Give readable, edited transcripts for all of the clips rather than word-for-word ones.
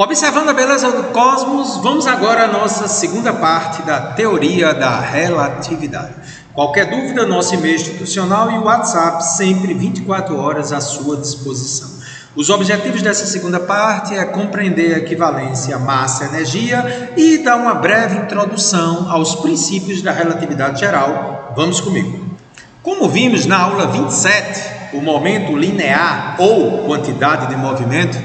Observando a beleza do cosmos, vamos agora à nossa segunda parte da teoria da relatividade. Qualquer dúvida, nosso e-mail institucional e o WhatsApp, sempre 24 horas à sua disposição. Os objetivos dessa segunda parte é compreender a equivalência massa-energia e dar uma breve introdução aos princípios da relatividade geral. Vamos comigo. Como vimos na aula 27, o momento linear ou quantidade de movimento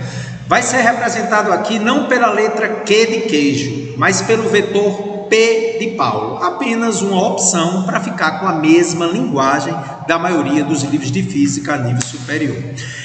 vai ser representado aqui não pela letra Q de queijo, mas pelo vetor P de Paulo. Apenas uma opção para ficar com a mesma linguagem da maioria dos livros de física a nível superior.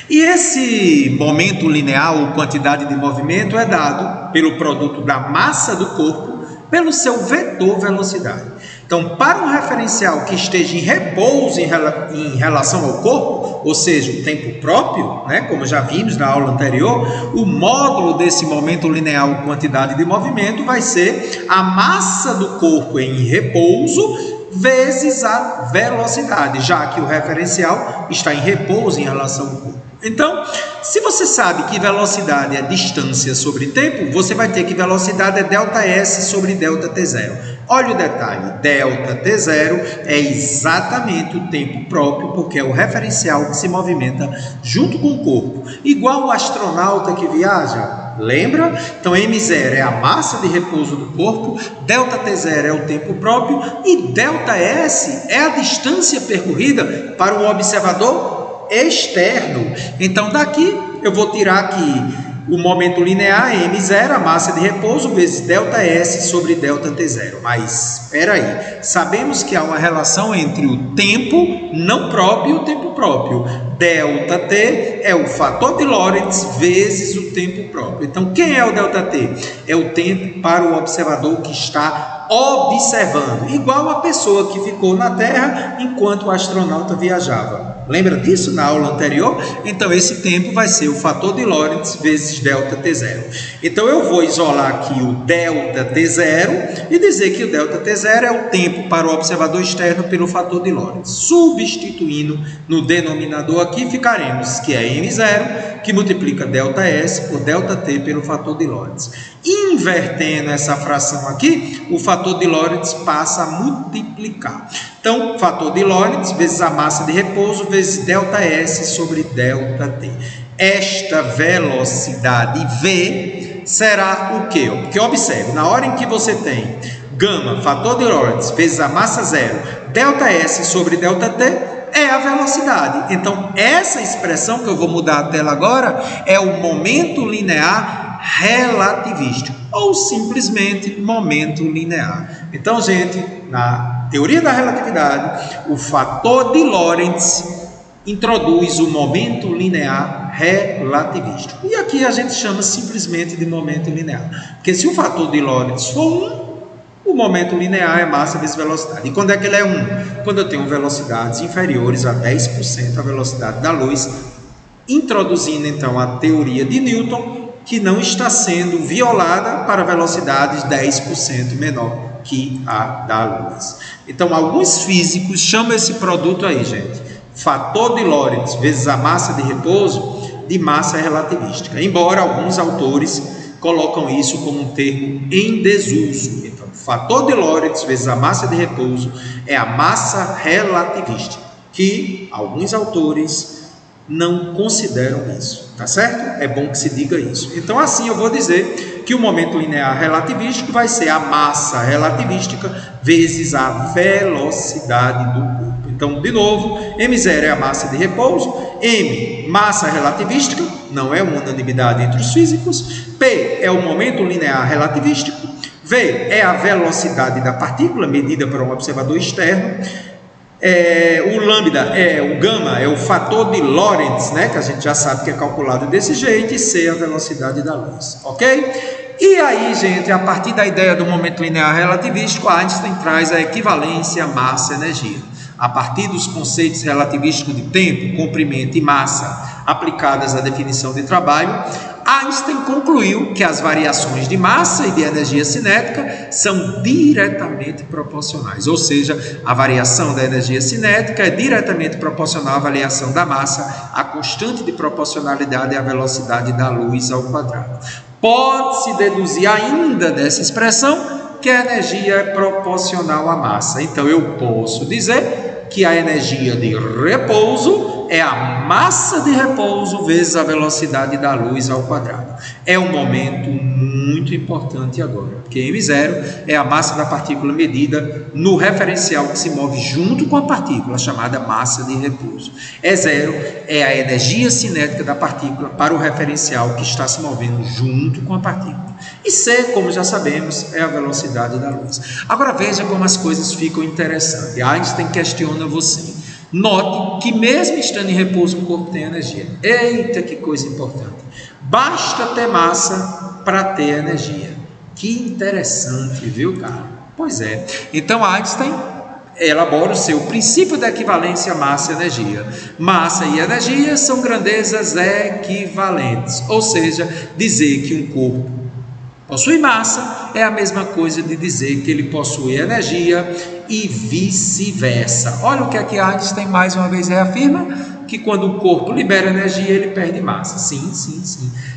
E esse momento linear ou quantidade de movimento é dado pelo produto da massa do corpo pelo seu vetor velocidade. Então, para um referencial que esteja em repouso em relação ao corpo, ou seja, o tempo próprio, como já vimos na aula anterior, o módulo desse momento linear ou quantidade de movimento vai ser a massa do corpo em repouso vezes a velocidade, já que o referencial está em repouso em relação ao corpo. Então, se você sabe que velocidade é distância sobre tempo, você vai ter que velocidade é ΔS sobre ΔT0. Olha o detalhe, ΔT0 é exatamente o tempo próprio, porque é o referencial que se movimenta junto com o corpo. Igual o astronauta que viaja, lembra? Então, M0 é a massa de repouso do corpo, ΔT0 é o tempo próprio e ΔS é a distância percorrida para o observador externo. Então, daqui eu vou tirar aqui o momento linear, M0, a massa de repouso, vezes ΔS sobre ΔT0. Mas, espera aí, sabemos que há uma relação entre o tempo não próprio e o tempo próprio. ΔT é o fator de Lorentz vezes o tempo próprio. Então, quem é o ΔT? É o tempo para o observador que está observando, igual a pessoa que ficou na Terra enquanto o astronauta viajava. Lembra disso na aula anterior? Então, esse tempo vai ser o fator de Lorentz vezes ΔT0. Então, eu vou isolar aqui o ΔT0 e dizer que o ΔT0 é o tempo para o observador externo pelo fator de Lorentz. Substituindo no denominador aqui, ficaremos que é M0, que multiplica ΔS por ΔT pelo fator de Lorentz. Invertendo essa fração aqui, o fator de Lorentz passa a multiplicar. Então, fator de Lorentz vezes a massa de repouso vezes ΔS sobre ΔT. Esta velocidade V será o quê? Porque observe, na hora em que você tem gama, fator de Lorentz vezes a massa zero, ΔS sobre ΔT, é a velocidade. Então, essa expressão que eu vou mudar a tela agora é o momento linear relativístico, ou simplesmente momento linear. Então, gente, na teoria da relatividade, o fator de Lorentz introduz o momento linear relativístico. E aqui a gente chama simplesmente de momento linear. Porque se o fator de Lorentz for 1, o momento linear é massa vezes velocidade. E quando é que ele é 1? Quando eu tenho velocidades inferiores a 10% a velocidade da luz, introduzindo então a teoria de Newton, que não está sendo violada para velocidades 10% menor que a da luz. Então, alguns físicos chamam esse produto aí, gente, fator de Lorentz vezes a massa de repouso, de massa relativística. Embora alguns autores colocam isso como um termo em desuso. Então, fator de Lorentz vezes a massa de repouso é a massa relativística, que alguns autores não consideram isso, tá certo? É bom que se diga isso. Então, assim, eu vou dizer que o momento linear relativístico vai ser a massa relativística vezes a velocidade do corpo. Então, de novo, M0 é a massa de repouso, M, massa relativística, não é uma unanimidade entre os físicos, P é o momento linear relativístico, V é a velocidade da partícula medida por um observador externo, o lambda o gama é o fator de Lorentz, que a gente já sabe que é calculado desse jeito, e C é a velocidade da luz, ok? E aí, gente, a partir da ideia do momento linear relativístico, Einstein traz a equivalência massa-energia. A partir dos conceitos relativísticos de tempo, comprimento e massa aplicadas à definição de trabalho, Einstein concluiu que as variações de massa e de energia cinética são diretamente proporcionais, ou seja, a variação da energia cinética é diretamente proporcional à variação da massa, a constante de proporcionalidade é a velocidade da luz ao quadrado. Pode-se deduzir ainda dessa expressão que a energia é proporcional à massa. Então, eu posso dizer que a energia de repouso é a massa de repouso vezes a velocidade da luz ao quadrado. É um momento muito importante agora, porque m0 é a massa da partícula medida no referencial que se move junto com a partícula, chamada massa de repouso. E0 é a energia cinética da partícula para o referencial que está se movendo junto com a partícula. E C, como já sabemos, é a velocidade da luz. Agora veja como as coisas ficam interessantes. Einstein questiona você. Note que mesmo estando em repouso o corpo tem energia. Eita, que coisa importante. Basta ter massa para ter energia. Que interessante, viu, cara? Pois é. Então Einstein elabora o seu princípio da equivalência massa e energia. Massa e energia são grandezas equivalentes. Ou seja, dizer que um corpo possui massa é a mesma coisa de dizer que ele possui energia e vice-versa. Olha o que aqui Einstein mais uma vez reafirma, que quando o corpo libera energia, ele perde massa. Sim.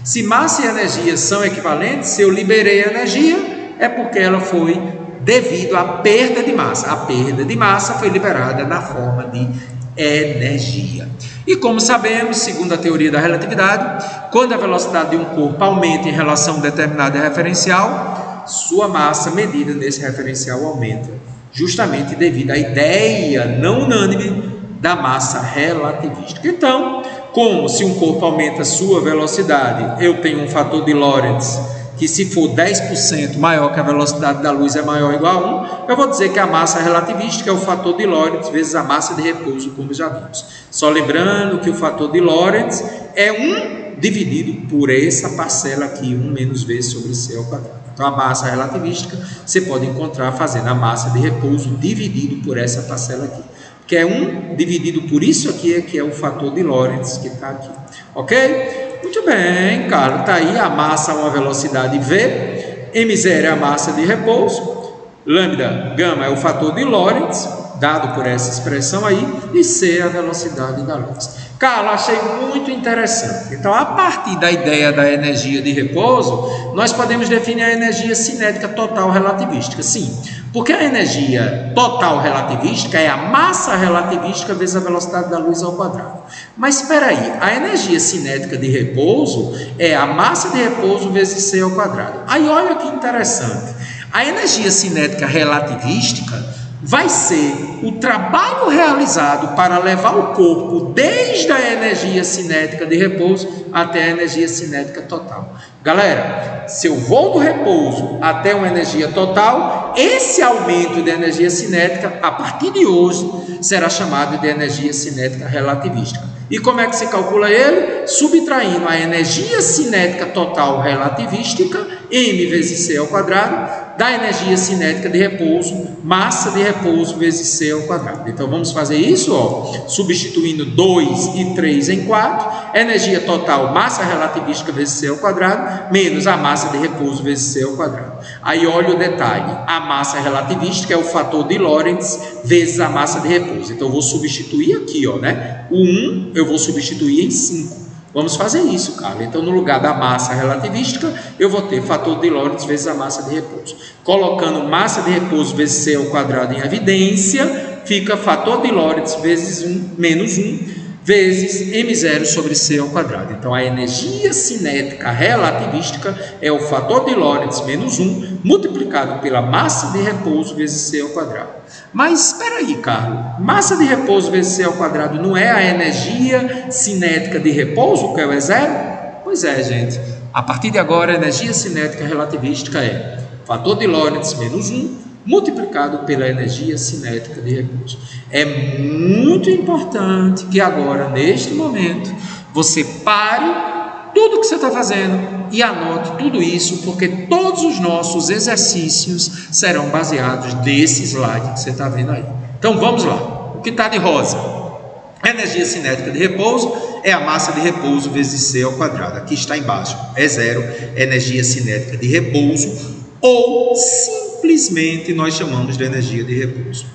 Se massa e energia são equivalentes, se eu liberei energia, é porque ela foi devido à perda de massa. A perda de massa foi liberada na forma de energia. E como sabemos, segundo a teoria da relatividade, quando a velocidade de um corpo aumenta em relação a um determinado referencial, sua massa medida nesse referencial aumenta, justamente devido à ideia não unânime da massa relativística. Então, como se um corpo aumenta sua velocidade, eu tenho um fator de Lorentz que, se for 10% maior que a velocidade da luz, é maior ou igual a 1, eu vou dizer que a massa relativística é o fator de Lorentz vezes a massa de repouso, como já vimos. Só lembrando que o fator de Lorentz é 1 dividido por essa parcela aqui, 1 menos V sobre C ao quadrado. Então, a massa relativística você pode encontrar fazendo a massa de repouso dividido por essa parcela aqui, que é 1 dividido por isso aqui, que é o fator de Lorentz que está aqui. Ok? Muito bem, Carlos, está aí a massa a uma velocidade V, m0 é a massa de repouso, lambda, gama é o fator de Lorentz, dado por essa expressão aí, e C é a velocidade da luz. Carlos, achei muito interessante. Então, a partir da ideia da energia de repouso, nós podemos definir a energia cinética total relativística. Sim, porque a energia total relativística é a massa relativística vezes a velocidade da luz ao quadrado. Mas espera aí, a energia cinética de repouso é a massa de repouso vezes C ao quadrado. Aí olha que interessante. A energia cinética relativística vai ser o trabalho realizado para levar o corpo desde a energia cinética de repouso até a energia cinética total. Galera, se eu vou do repouso até uma energia total, esse aumento de energia cinética, a partir de hoje, será chamado de energia cinética relativística. E como é que se calcula ele? Subtraindo a energia cinética total relativística, m vezes c ao quadrado, da energia cinética de repouso, massa de repouso vezes c ao quadrado. Então vamos fazer isso, ó, substituindo 2 e 3 em 4, energia total, massa relativística vezes c ao quadrado, menos a massa de repouso vezes c ao quadrado. Aí olha o detalhe, a massa relativística é o fator de Lorentz vezes a massa de repouso. Então eu vou substituir aqui, ó, né? O 1 eu vou substituir em 5. Vamos fazer isso, cara. Então, no lugar da massa relativística, eu vou ter fator de Lorentz vezes a massa de repouso. Colocando massa de repouso vezes c ao quadrado em evidência, fica fator de Lorentz vezes 1 menos 1 vezes m0 sobre c ao quadrado. Então, a energia cinética relativística é o fator de Lorentz menos 1 multiplicado pela massa de repouso vezes c ao quadrado. Mas espera aí, Carlos, massa de repouso vezes c ao quadrado não é a energia cinética de repouso, que é o E0? Pois é, gente. A partir de agora, a energia cinética relativística é fator de Lorentz menos 1 multiplicado pela energia cinética de repouso. É muito importante que agora, neste momento, você pare tudo o que você está fazendo e anote tudo isso, porque todos os nossos exercícios serão baseados nesse slide que você está vendo aí. Então vamos lá. O que está de rosa? A energia cinética de repouso é a massa de repouso vezes c ao quadrado. Aqui está embaixo. E0, energia cinética de repouso, ou simplesmente nós chamamos de energia de repouso.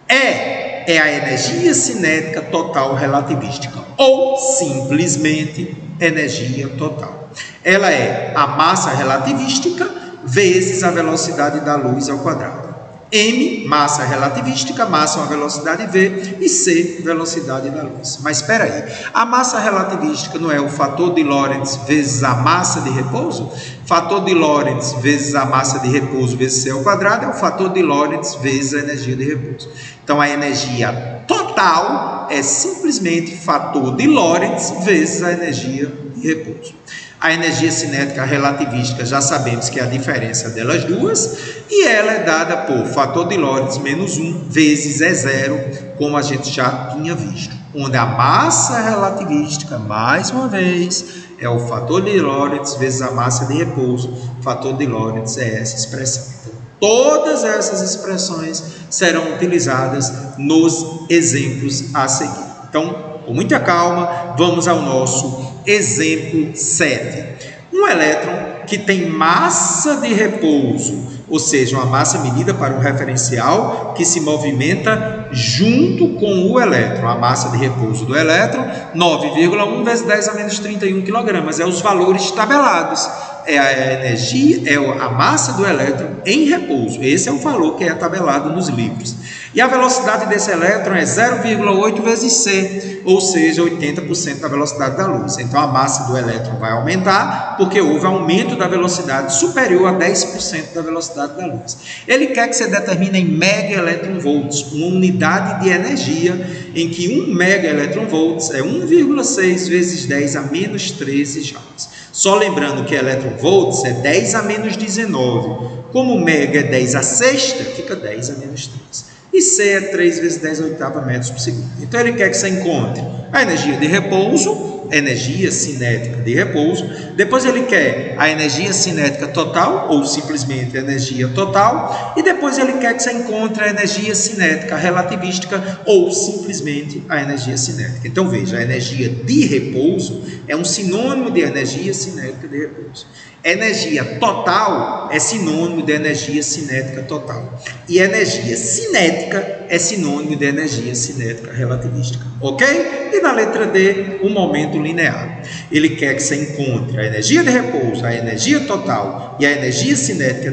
É a energia cinética total relativística, ou simplesmente energia total. Ela é a massa relativística vezes a velocidade da luz ao quadrado. M, massa relativística, massa é uma velocidade V, e C, velocidade da luz. Mas espera aí, a massa relativística não é o fator de Lorentz vezes a massa de repouso? Fator de Lorentz vezes a massa de repouso vezes C ao quadrado é o fator de Lorentz vezes a energia de repouso. Então, a energia total é simplesmente fator de Lorentz vezes a energia de repouso. A energia cinética relativística, já sabemos que é a diferença delas duas, e ela é dada por fator de Lorentz menos 1 vezes E0, como a gente já tinha visto. Onde a massa relativística, mais uma vez, é o fator de Lorentz vezes a massa de repouso. O fator de Lorentz é essa expressão. Então, todas essas expressões serão utilizadas nos exemplos a seguir. Então, com muita calma, vamos ao nosso exemplo 7. Um elétron que tem massa de repouso, ou seja, uma massa medida para um referencial que se movimenta junto com o elétron. A massa de repouso do elétron, 9,1 vezes 10 a menos 31 kg. É os valores tabelados. É a energia, é a massa do elétron em repouso. Esse é o valor que é tabelado nos livros. E a velocidade desse elétron é 0,8 vezes C, ou seja, 80% da velocidade da luz. Então, a massa do elétron vai aumentar, porque houve aumento da velocidade superior a 10% da velocidade da luz. Ele quer que você determine em megaelectronvolts, uma unidade de energia, em que 1 megaelectronvolts é 1,6 vezes 10 a menos 13 joules. Só lembrando que eletronvolts é 10 a menos 19. Como mega é 10 a sexta, fica 10 a menos 3. E C é 3 vezes 10 a oitava metros por segundo. Então, ele quer que você encontre a energia de repouso, energia cinética de repouso. Depois, ele quer a energia cinética total, ou simplesmente a energia total. E depois, ele quer que você encontre a energia cinética relativística, ou simplesmente a energia cinética. Então, veja, a energia de repouso é um sinônimo de energia cinética de repouso. Energia total é sinônimo de energia cinética total. E energia cinética é sinônimo de energia cinética relativística. Ok? E na letra D, o momento linear. Ele quer que você encontre a energia de repouso, a energia total e a energia cinética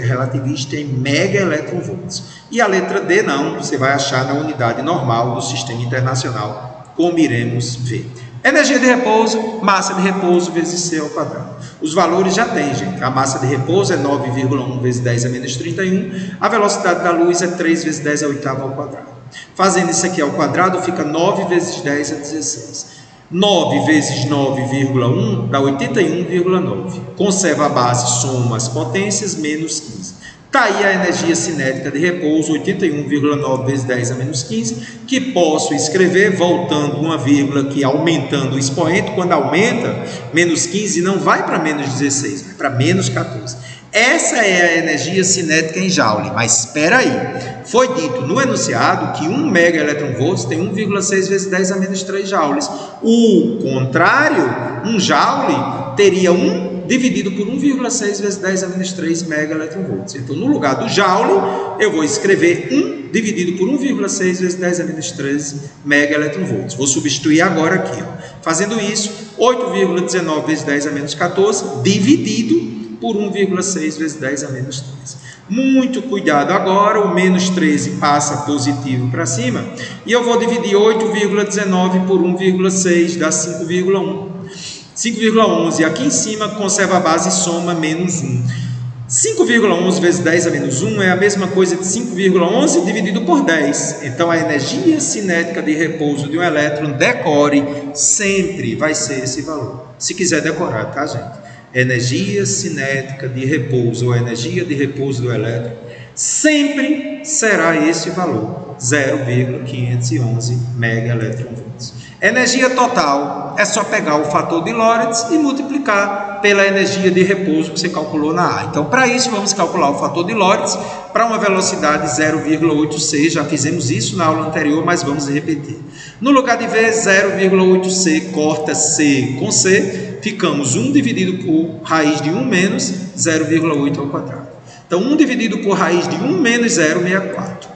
relativista em megaelectronvolts. E a letra D não, você vai achar na unidade normal do Sistema Internacional, como iremos ver. Energia de repouso, massa de repouso vezes C ao quadrado. Os valores já tem, gente. A massa de repouso é 9,1 vezes 10 a menos 31. A velocidade da luz é 3 vezes 10 a oitava ao quadrado. Fazendo isso aqui ao quadrado, fica 9 vezes 10 a 16. 9 vezes 9,1 dá 81,9. Conserva a base, soma as potências, menos 15. Está aí a energia cinética de repouso, 81,9 vezes 10 a menos 15, que posso escrever voltando uma vírgula aqui, aumentando o expoente. Quando aumenta, menos 15 não vai para menos 16, vai para menos 14. Essa é a energia cinética em joule, mas espera aí. Foi dito no enunciado que 1 megaelectronvolts tem 1,6 vezes 10 a menos 3 joules. O contrário, 1 joule teria 1 dividido por 1,6 vezes 10 a menos 3 megaelectronvolts. Então, no lugar do joule, eu vou escrever 1 dividido por 1,6 vezes 10 a menos 13 megaelectronvolts. Vou substituir agora aqui. Fazendo isso, 8,19 vezes 10 a menos 14 dividido por 1,6 vezes 10 a menos 13. Muito cuidado agora, o menos 13 passa positivo para cima, e eu vou dividir 8,19 por 1,6, dá 5,1. 5,11, aqui em cima conserva a base e soma menos 1. 5,11 vezes 10 a menos 1 é a mesma coisa de 5,11 dividido por 10. Então, a energia cinética de repouso de um elétron, decore, sempre vai ser esse valor. Se quiser decorar, tá, gente? Energia cinética de repouso, ou energia de repouso do elétron, sempre será esse valor, 0,511 megaelectronvolts. Energia total é só pegar o fator de Lorentz e multiplicar pela energia de repouso que você calculou na A. Então, para isso, vamos calcular o fator de Lorentz para uma velocidade 0,86. Já fizemos isso na aula anterior, mas vamos repetir. No lugar de V, 0,8C corta C com C, ficamos 1 dividido por raiz de 1 menos 0,8 ao quadrado. Então, 1 dividido por raiz de 1 menos 0,64.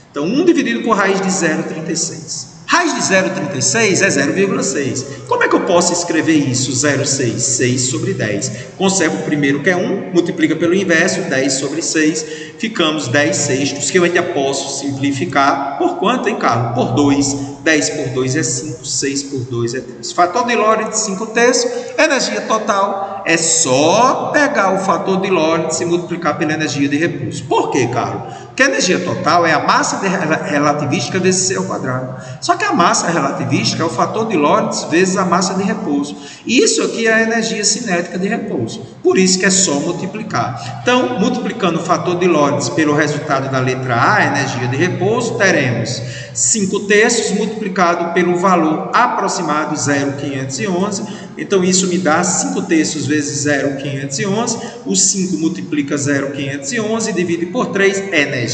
Então, 1 dividido por raiz de 0,36. Raiz de 0,36 é 0,6. Como é que eu posso escrever isso? 0,6, 6 sobre 10. Conservo o primeiro que é 1, multiplica pelo inverso, 10 sobre 6. Ficamos 10 sextos, que eu ainda posso simplificar. Por quanto, hein, Carlos? Por 2. 10 por 2 é 5, 6 por 2 é 3. Fator de Lorentz, 5 terços. Energia total é só pegar o fator de Lorentz e multiplicar pela energia de repouso. Por quê, Carlos? Porque a energia total é a massa relativística vezes C ao quadrado. Só que a massa relativística é o fator de Lorentz vezes a massa de repouso. E isso aqui é a energia cinética de repouso. Por isso que é só multiplicar. Então, multiplicando o fator de Lorentz pelo resultado da letra A, a energia de repouso, teremos 5 terços multiplicado pelo valor aproximado 0,511. Então, isso me dá 5 terços vezes 0,511. O 5 multiplica 0,511 e divide por 3, energia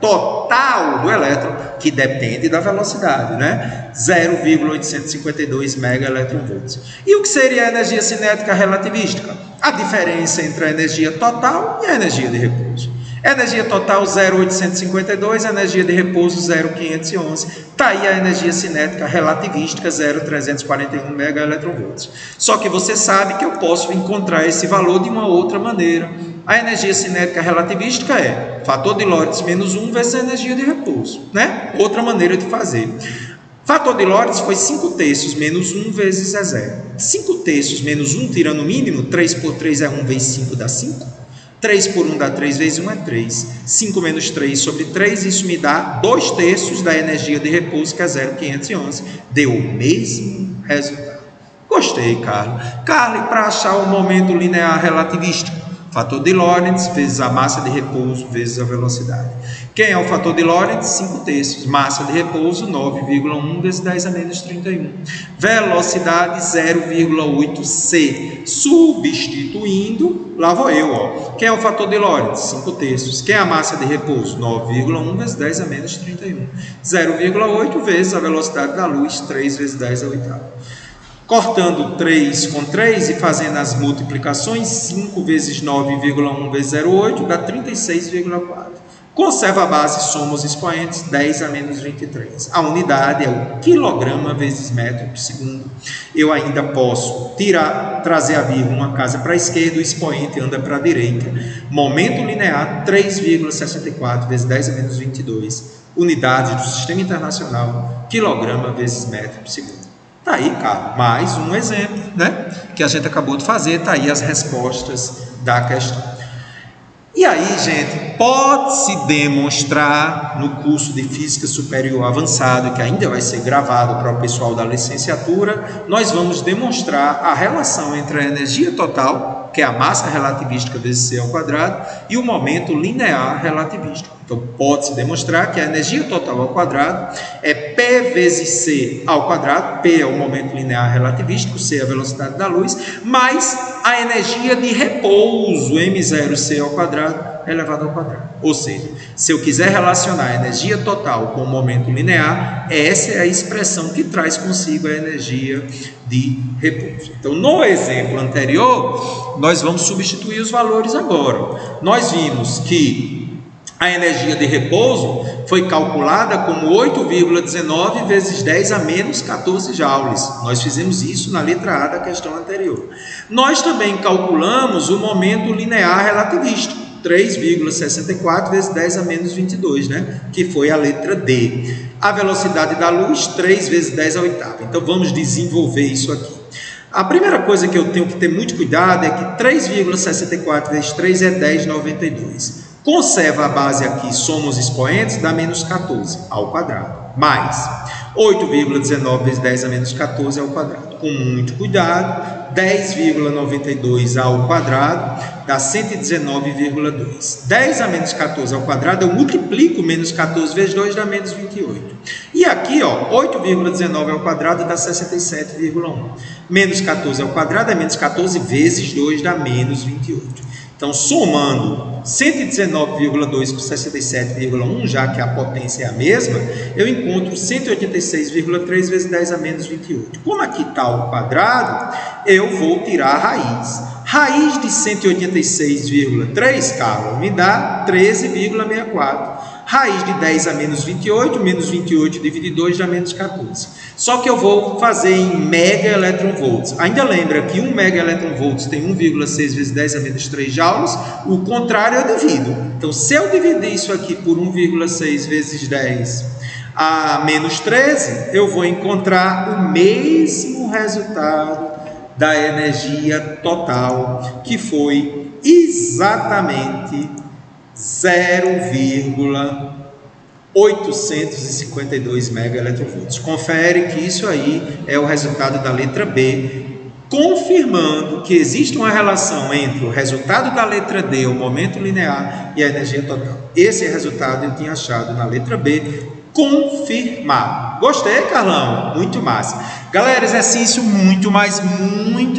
total do elétron, que depende da velocidade, né? 0,852 megaelectronvolts. E o que seria a energia cinética relativística? A diferença entre a energia total e a energia de repouso. Energia total 0,852, energia de repouso 0,511. Está aí a energia cinética relativística 0,341 megaelectronvolts. Só que você sabe que eu posso encontrar esse valor de uma outra maneira. A energia cinética relativística é fator de Lorentz menos 1 vezes a energia de repouso, né? Outra maneira de fazer. Fator de Lorentz foi 5 terços menos 1 vezes é 0. 5 terços menos 1 tirando o mínimo, 3 por 3 é 1 vezes 5 dá 5. 3 por 1 dá 3 vezes 1 é 3. 5 menos 3 sobre 3, isso me dá 2 terços da energia de repouso, que é 0,511. Deu o mesmo resultado. Gostei, Carlos. Carlos, para achar o momento linear relativístico, fator de Lorentz vezes a massa de repouso vezes a velocidade. Quem é o fator de Lorentz? 5 terços. Massa de repouso, 9,1 vezes 10 a menos 31. Velocidade, 0,8 c. Substituindo, lá vou eu, ó. Quem é o fator de Lorentz? 5 terços. Quem é a massa de repouso? 9,1 vezes 10 a menos 31. 0,8 vezes a velocidade da luz, 3 vezes 10 a oitava. Cortando 3 com 3 e fazendo as multiplicações, 5 vezes 9,1 vezes 0,8 dá 36,4. Conserva a base, soma os expoentes, 10 a menos 23. A unidade é o quilograma vezes metro por segundo. Eu ainda posso trazer a vírgula uma casa para a esquerda, o expoente anda para a direita. Momento linear, 3,64 vezes 10 a menos 22. Unidade do Sistema Internacional, quilograma vezes metro por segundo. Está aí, Carlos, mais um exemplo, né? Que a gente acabou de fazer, está aí as respostas da questão. E aí, gente, pode-se demonstrar no curso de Física Superior Avançado, que ainda vai ser gravado para o pessoal da licenciatura, nós vamos demonstrar a relação entre a energia total, que é a massa relativística vezes C ao quadrado, e o momento linear relativístico. Então, pode-se demonstrar que a energia total ao quadrado é P vezes C ao quadrado, P é o momento linear relativístico, C é a velocidade da luz, mais a energia de repouso, M0C ao quadrado, elevado ao quadrado. Ou seja, se eu quiser relacionar a energia total com o momento linear, essa é a expressão que traz consigo a energia de repouso. Então, no exemplo anterior, nós vamos substituir os valores agora. Nós vimos que a energia de repouso foi calculada como 8,19 vezes 10 a menos 14 joules. Nós fizemos isso na letra A da questão anterior. Nós também calculamos o momento linear relativístico, 3,64 vezes 10 a menos 22, né? Que foi a letra D. A velocidade da luz, 3 vezes 10 a oitava. Então, vamos desenvolver isso aqui. A primeira coisa que eu tenho que ter muito cuidado é que 3,64 vezes 3 é 10,92. Conserva a base aqui, soma os expoentes, dá menos 14 ao quadrado, mais 8,19 vezes 10 a menos 14 ao quadrado. Com muito cuidado, 10,92 ao quadrado dá 119,2. 10 a menos 14 ao quadrado, eu multiplico menos 14 vezes 2, dá menos 28. E aqui, ó, 8,19 ao quadrado dá 67,1. Menos 14 ao quadrado é menos 14 vezes 2, dá menos 28. Então, somando 119,2 com 67,1, já que a potência é a mesma, eu encontro 186,3 vezes 10 a menos 28. Como aqui está ao quadrado, eu vou tirar a raiz. Raiz de 186,3, Carlos, me dá 13,64. Raiz de 10 a menos 28 dividido 2 dá menos 14. Só que eu vou fazer em mega eletronvolts. Ainda lembra que 1 mega eletronvolts tem 1,6 vezes 10 a menos 3 joules, o contrário eu divido. Então, se eu dividir isso aqui por 1,6 vezes 10 a menos 13, eu vou encontrar o mesmo resultado da energia total, que foi exatamente 0,852 megaeletronvolts. Confere que isso aí é o resultado da letra B, confirmando que existe uma relação entre o resultado da letra D, o momento linear, e a energia total. Esse resultado eu tinha achado na letra B, confirmado. Gostei, Carlão? Muito massa. Galera, exercício muito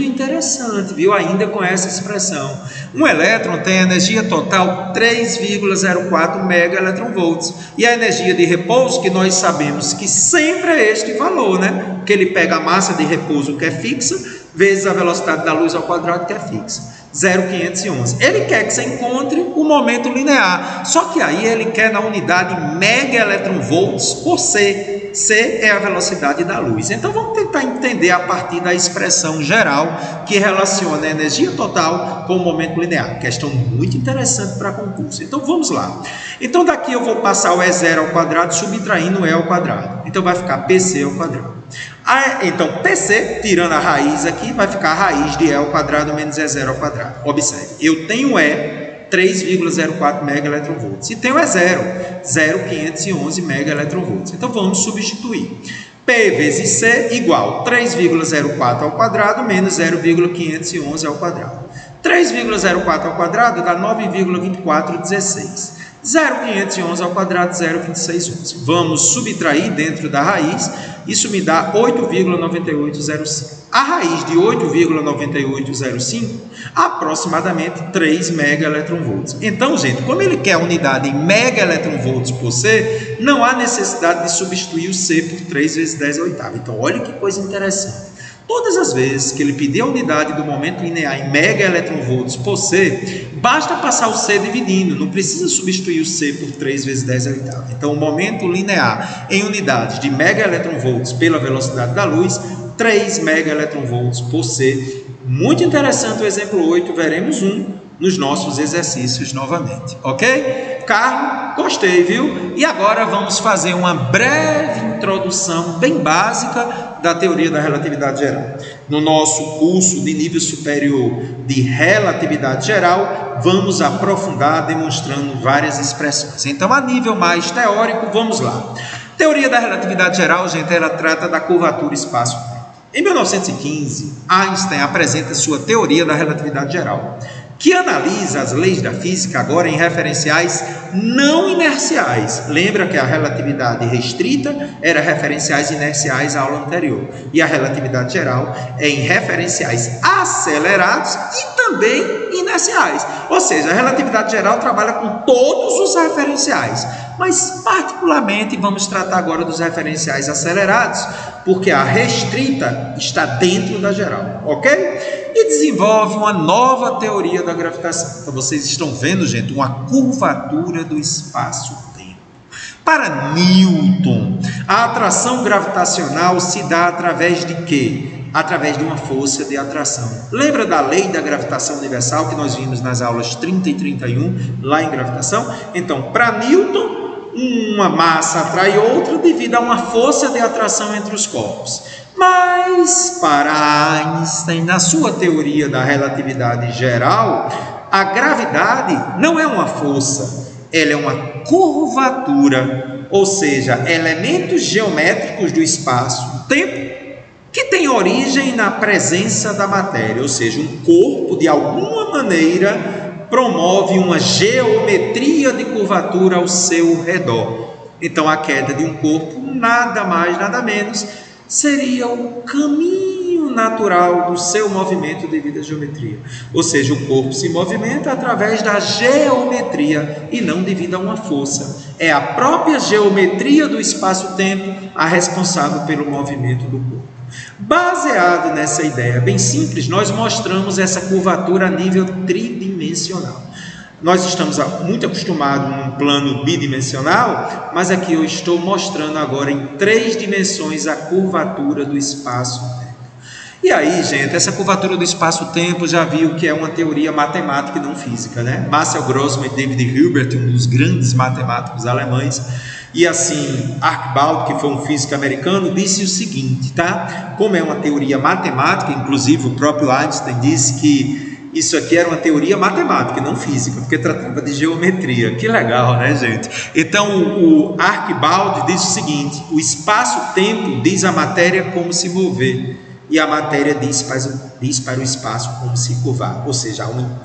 interessante, viu? Ainda com essa expressão. Um elétron tem a energia total 3,04 megaeletronvolts. E a energia de repouso, que nós sabemos que sempre é este valor, né? Que ele pega a massa de repouso, que é fixa, vezes a velocidade da luz ao quadrado, que é fixa. 0,511. Ele quer que você encontre o momento linear, só que aí ele quer na unidade megaeletronvolts por C. C é a velocidade da luz. Então vamos tentar entender a partir da expressão geral que relaciona a energia total com o momento linear. Questão muito interessante para concurso. Então vamos lá. Então daqui eu vou passar o E0 ao quadrado subtraindo o E ao quadrado. Então vai ficar PC ao quadrado. Então, PC, tirando a raiz aqui, vai ficar a raiz de E ao quadrado menos E0 ao quadrado. Observe, eu tenho E 3,04 megaeletronvolts e tenho E0, 0,511 megaeletronvolts. Então, vamos substituir. P vezes C igual 3,04 ao quadrado menos 0,511 ao quadrado. 3,04 ao quadrado dá 9,2416. 0,511 ao quadrado, 0,2611. Vamos subtrair dentro da raiz, isso me dá 8,9805. A raiz de 8,9805, aproximadamente 3 megaeletronvolts. Então, gente, como ele quer a unidade em megaeletronvolts por C, não há necessidade de substituir o C por 3 vezes 10 à oitava. Então, olha que coisa interessante. Todas as vezes que ele pedir a unidade do momento linear em megaeletronvolts por C, basta passar o C dividindo, não precisa substituir o C por 3 vezes 10 à oitava. Então, o momento linear em unidades de megaeletronvolts pela velocidade da luz, 3 megaeletronvolts por C. Muito interessante o exemplo 8, veremos nos nossos exercícios novamente, ok? Carlos, gostei, viu? E agora vamos fazer uma breve introdução bem básica da teoria da relatividade geral. No nosso curso de nível superior de relatividade geral, vamos aprofundar demonstrando várias expressões. Então, a nível mais teórico, vamos lá. Teoria da relatividade geral, gente, ela trata da curvatura espaço-tempo. Em 1915, Einstein apresenta sua teoria da relatividade geral, que analisa as leis da física agora em referenciais não inerciais. Lembra que a relatividade restrita era referenciais inerciais à aula anterior. E a relatividade geral é em referenciais acelerados e também inerciais. Ou seja, a relatividade geral trabalha com todos os referenciais. Mas, particularmente, vamos tratar agora dos referenciais acelerados, porque a restrita está dentro da geral, ok? E desenvolve uma nova teoria da gravitação. Então, vocês estão vendo, gente, uma curvatura do espaço-tempo. Para Newton, a atração gravitacional se dá através de quê? Através de uma força de atração. Lembra da lei da gravitação universal que nós vimos nas aulas 30 e 31, lá em gravitação? Então, para Newton, uma massa atrai outra devido a uma força de atração entre os corpos. Mas, para Einstein, na sua teoria da relatividade geral, a gravidade não é uma força, ela é uma curvatura, ou seja, elementos geométricos do espaço-tempo que tem origem na presença da matéria, ou seja, um corpo, de alguma maneira, promove uma geometria de curvatura ao seu redor. Então, a queda de um corpo, nada mais, nada menos, seria o caminho natural do seu movimento devido à geometria. Ou seja, o corpo se movimenta através da geometria e não devido a uma força. É a própria geometria do espaço-tempo a responsável pelo movimento do corpo. Baseado nessa ideia bem simples, nós mostramos essa curvatura a nível tridimensional. Nós estamos muito acostumados num plano bidimensional, mas aqui eu estou mostrando agora em 3 dimensões a curvatura do espaço-tempo. E aí, gente, essa curvatura do espaço-tempo já viu que é uma teoria matemática e não física, né? Marcel Grossmann e David Hilbert, um dos grandes matemáticos alemães, e assim, Archibald, que foi um físico americano, disse o seguinte, tá? Como é uma teoria matemática, inclusive o próprio Einstein disse que isso aqui era uma teoria matemática, não física, porque tratava de geometria. Que legal, né, gente? Então, o Archibald diz o seguinte: o espaço-tempo diz a matéria como se mover, e a matéria diz para o espaço como se curvar. Ou seja, há um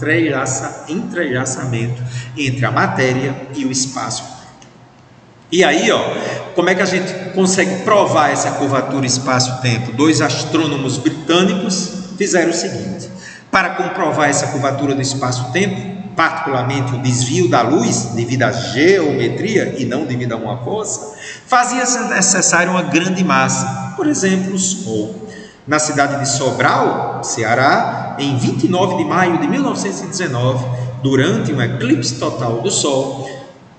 entrelaçamento entre a matéria e o espaço. E aí, como é que a gente consegue provar essa curvatura espaço-tempo? 2 astrônomos britânicos fizeram o seguinte: para comprovar essa curvatura do espaço-tempo, particularmente o desvio da luz devido à geometria e não devido a uma força, fazia-se necessária uma grande massa, por exemplo, o Sol. Na cidade de Sobral, Ceará, em 29 de maio de 1919, durante um eclipse total do Sol,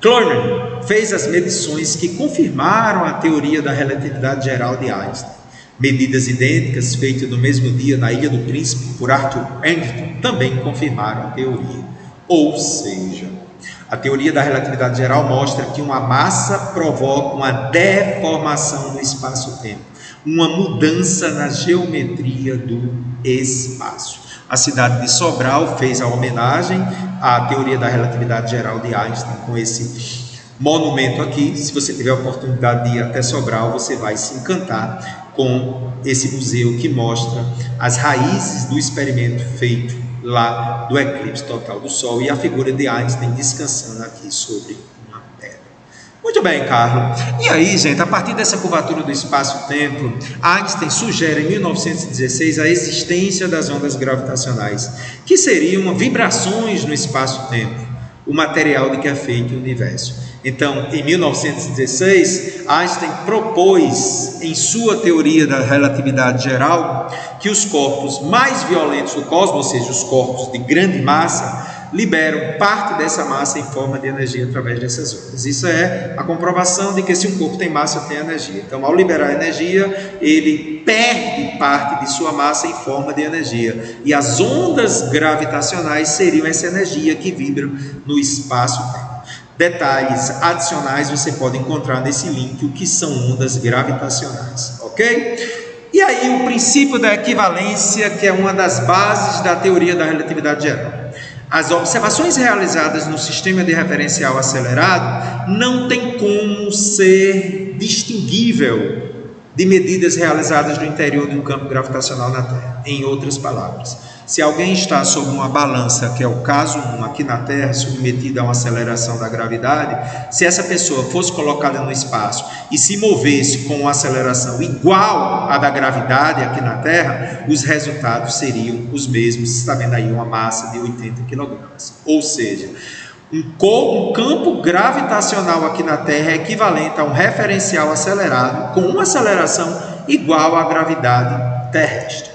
Kloener fez as medições que confirmaram a teoria da relatividade geral de Einstein. Medidas idênticas feitas no mesmo dia na Ilha do Príncipe por Arthur Eddington também confirmaram a teoria. Ou seja, a teoria da relatividade geral mostra que uma massa provoca uma deformação no espaço-tempo, uma mudança na geometria do espaço. A cidade de Sobral fez a homenagem à teoria da relatividade geral de Einstein com esse monumento aqui. Se você tiver a oportunidade de ir até Sobral, você vai se encantar com esse museu que mostra as raízes do experimento feito lá do eclipse total do Sol e a figura de Einstein descansando aqui sobre uma pedra. Muito bem, Carlos. E aí, gente, a partir dessa curvatura do espaço-tempo, Einstein sugere em 1916 a existência das ondas gravitacionais, que seriam vibrações no espaço-tempo, o material de que é feito o universo. Então, em 1916, Einstein propôs, em sua teoria da relatividade geral, que os corpos mais violentos do cosmos, ou seja, os corpos de grande massa, liberam parte dessa massa em forma de energia através dessas ondas. Isso é a comprovação de que se um corpo tem massa, tem energia. Então, ao liberar energia, ele perde parte de sua massa em forma de energia. E as ondas gravitacionais seriam essa energia que vibra no espaço-tempo. Detalhes adicionais você pode encontrar nesse link, o que são ondas gravitacionais, ok? E aí o princípio da equivalência, que é uma das bases da teoria da relatividade geral. As observações realizadas no sistema de referencial acelerado não tem como ser distinguível de medidas realizadas no interior de um campo gravitacional na Terra. Em outras palavras, se alguém está sob uma balança, que é o caso 1 aqui na Terra, submetida a uma aceleração da gravidade, se essa pessoa fosse colocada no espaço e se movesse com uma aceleração igual à da gravidade aqui na Terra, os resultados seriam os mesmos. Você está vendo aí uma massa de 80 kg. Ou seja, um campo gravitacional aqui na Terra é equivalente a um referencial acelerado com uma aceleração igual à gravidade terrestre.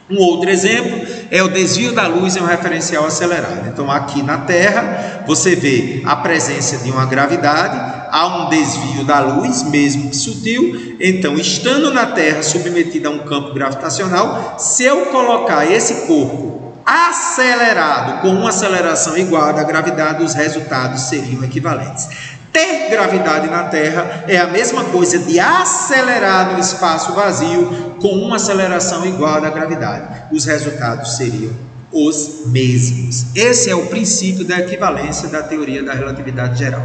Um outro exemplo é o desvio da luz em um referencial acelerado. Então, aqui na Terra, você vê a presença de uma gravidade, há um desvio da luz, mesmo que sutil. Então, estando na Terra submetida a um campo gravitacional, se eu colocar esse corpo acelerado com uma aceleração igual à da gravidade, os resultados seriam equivalentes. Ter gravidade na Terra é a mesma coisa de acelerar no espaço vazio com uma aceleração igual à da gravidade. Os resultados seriam os mesmos. Esse é o princípio da equivalência da teoria da relatividade geral.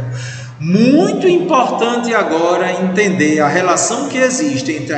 Muito importante agora entender a relação que existe entre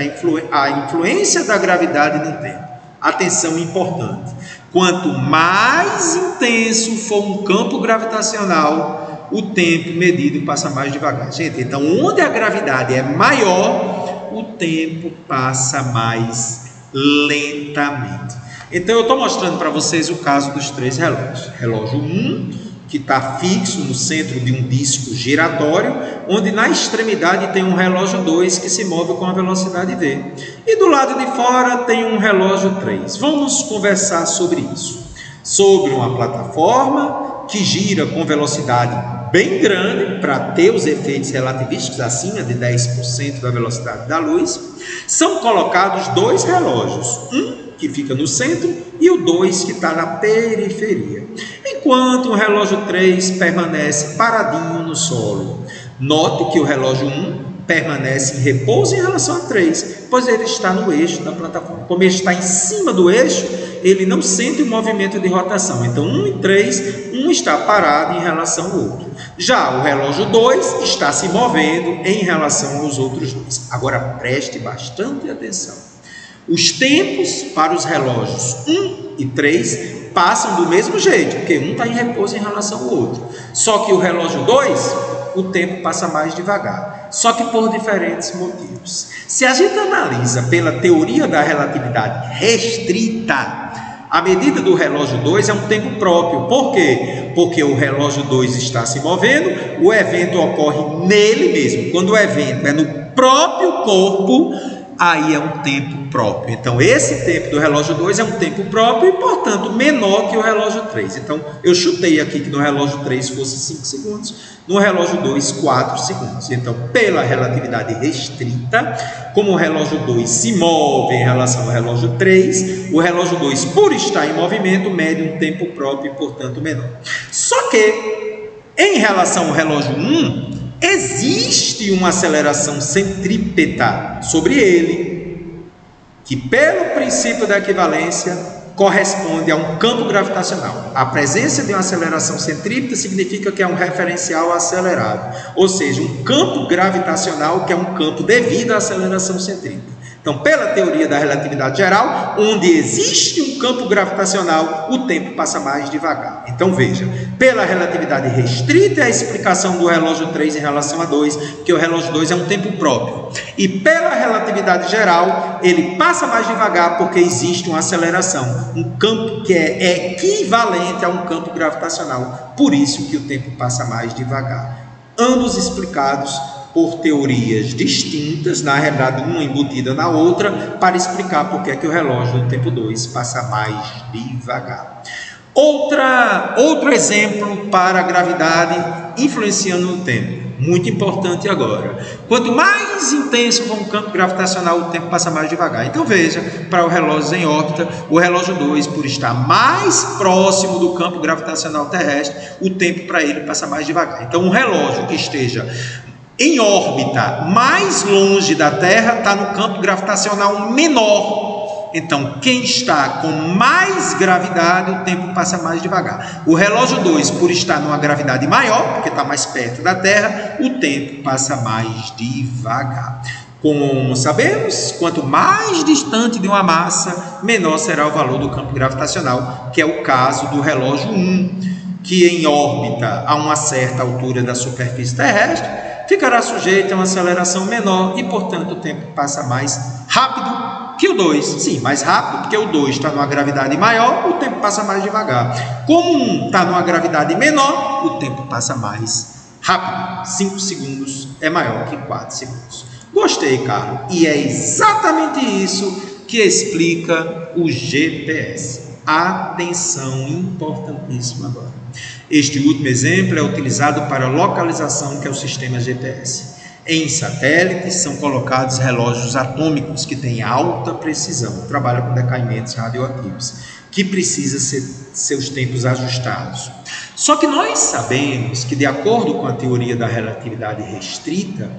a influência da gravidade no tempo. Atenção importante. Quanto mais intenso for um campo gravitacional, o tempo medido passa mais devagar. Gente, então onde a gravidade é maior, o tempo passa mais lentamente. Então eu estou mostrando para vocês o caso dos 3 relógios. Relógio 1, que está fixo no centro de um disco giratório, onde na extremidade tem um relógio 2 que se move com a velocidade v. E do lado de fora tem um relógio 3. Vamos conversar sobre isso. sobre uma plataforma que gira com velocidade bem grande para ter os efeitos relativísticos acima de 10% da velocidade da luz, são colocados dois relógios, um que fica no centro e o 2 que está na periferia, enquanto o relógio 3 permanece paradinho no solo. Note que o relógio 1 permanece em repouso em relação a 3, pois ele está no eixo da plataforma. Como ele está em cima do eixo, ele não sente o movimento de rotação. Então, 1 e 3, um está parado em relação ao outro. Já o relógio 2 está se movendo em relação aos outros dois. Agora, preste bastante atenção. Os tempos para os relógios 1 e 3 passam do mesmo jeito, porque um está em repouso em relação ao outro. Só que o relógio 2, o tempo passa mais devagar, só que por diferentes motivos. Se a gente analisa pela teoria da relatividade restrita, a medida do relógio 2 é um tempo próprio. Por quê? Porque o relógio 2 está se movendo, o evento ocorre nele mesmo. Quando o evento é no próprio corpo, aí é um tempo próprio. Então, esse tempo do relógio 2 é um tempo próprio e, portanto, menor que o relógio 3. Então, eu chutei aqui que no relógio 3 fosse 5 segundos, no relógio 2, 4 segundos. Então, pela relatividade restrita, como o relógio 2 se move em relação ao relógio 3, o relógio 2, por estar em movimento, mede um tempo próprio e, portanto, menor. Só que, em relação ao relógio 1, existe uma aceleração centrípeta sobre ele, que pelo princípio da equivalência corresponde a um campo gravitacional. A presença de uma aceleração centrípeta significa que é um referencial acelerado, ou seja, um campo gravitacional que é um campo devido à aceleração centrípeta. Então, pela teoria da relatividade geral, onde existe um campo gravitacional, o tempo passa mais devagar. Então, veja, pela relatividade restrita é a explicação do relógio 3 em relação a 2, que o relógio 2 é um tempo próprio. E pela relatividade geral, ele passa mais devagar porque existe uma aceleração, um campo que é equivalente a um campo gravitacional. Por isso que o tempo passa mais devagar. Ambos explicados por teorias distintas, na realidade uma embutida na outra, para explicar por que o relógio no tempo 2 passa mais devagar. Outro exemplo para a gravidade influenciando no tempo, muito importante agora. Quanto mais intenso for um campo gravitacional, o tempo passa mais devagar. Então veja, para o relógio em órbita, o relógio 2, por estar mais próximo do campo gravitacional terrestre, o tempo para ele passa mais devagar. Então um relógio que esteja em órbita mais longe da Terra está no campo gravitacional menor. Então, quem está com mais gravidade, o tempo passa mais devagar. O relógio 2, por estar numa gravidade maior, porque está mais perto da Terra, o tempo passa mais devagar. Como sabemos, quanto mais distante de uma massa, menor será o valor do campo gravitacional, que é o caso do relógio 1, que em órbita a uma certa altura da superfície terrestre, ficará sujeito a uma aceleração menor e, portanto, o tempo passa mais rápido que o 2. Sim, mais rápido, porque o 2 está numa gravidade maior, o tempo passa mais devagar. Como o 1 está numa gravidade menor, o tempo passa mais rápido. 5 segundos é maior que 4 segundos. Gostei, Carlos. E é exatamente isso que explica o GPS. Atenção importantíssima agora. Este último exemplo é utilizado para localização, que é o sistema GPS. Em satélites são colocados relógios atômicos que têm alta precisão, trabalham com decaimentos radioativos, que precisa ser seus tempos ajustados. Só que nós sabemos que, de acordo com a teoria da relatividade restrita,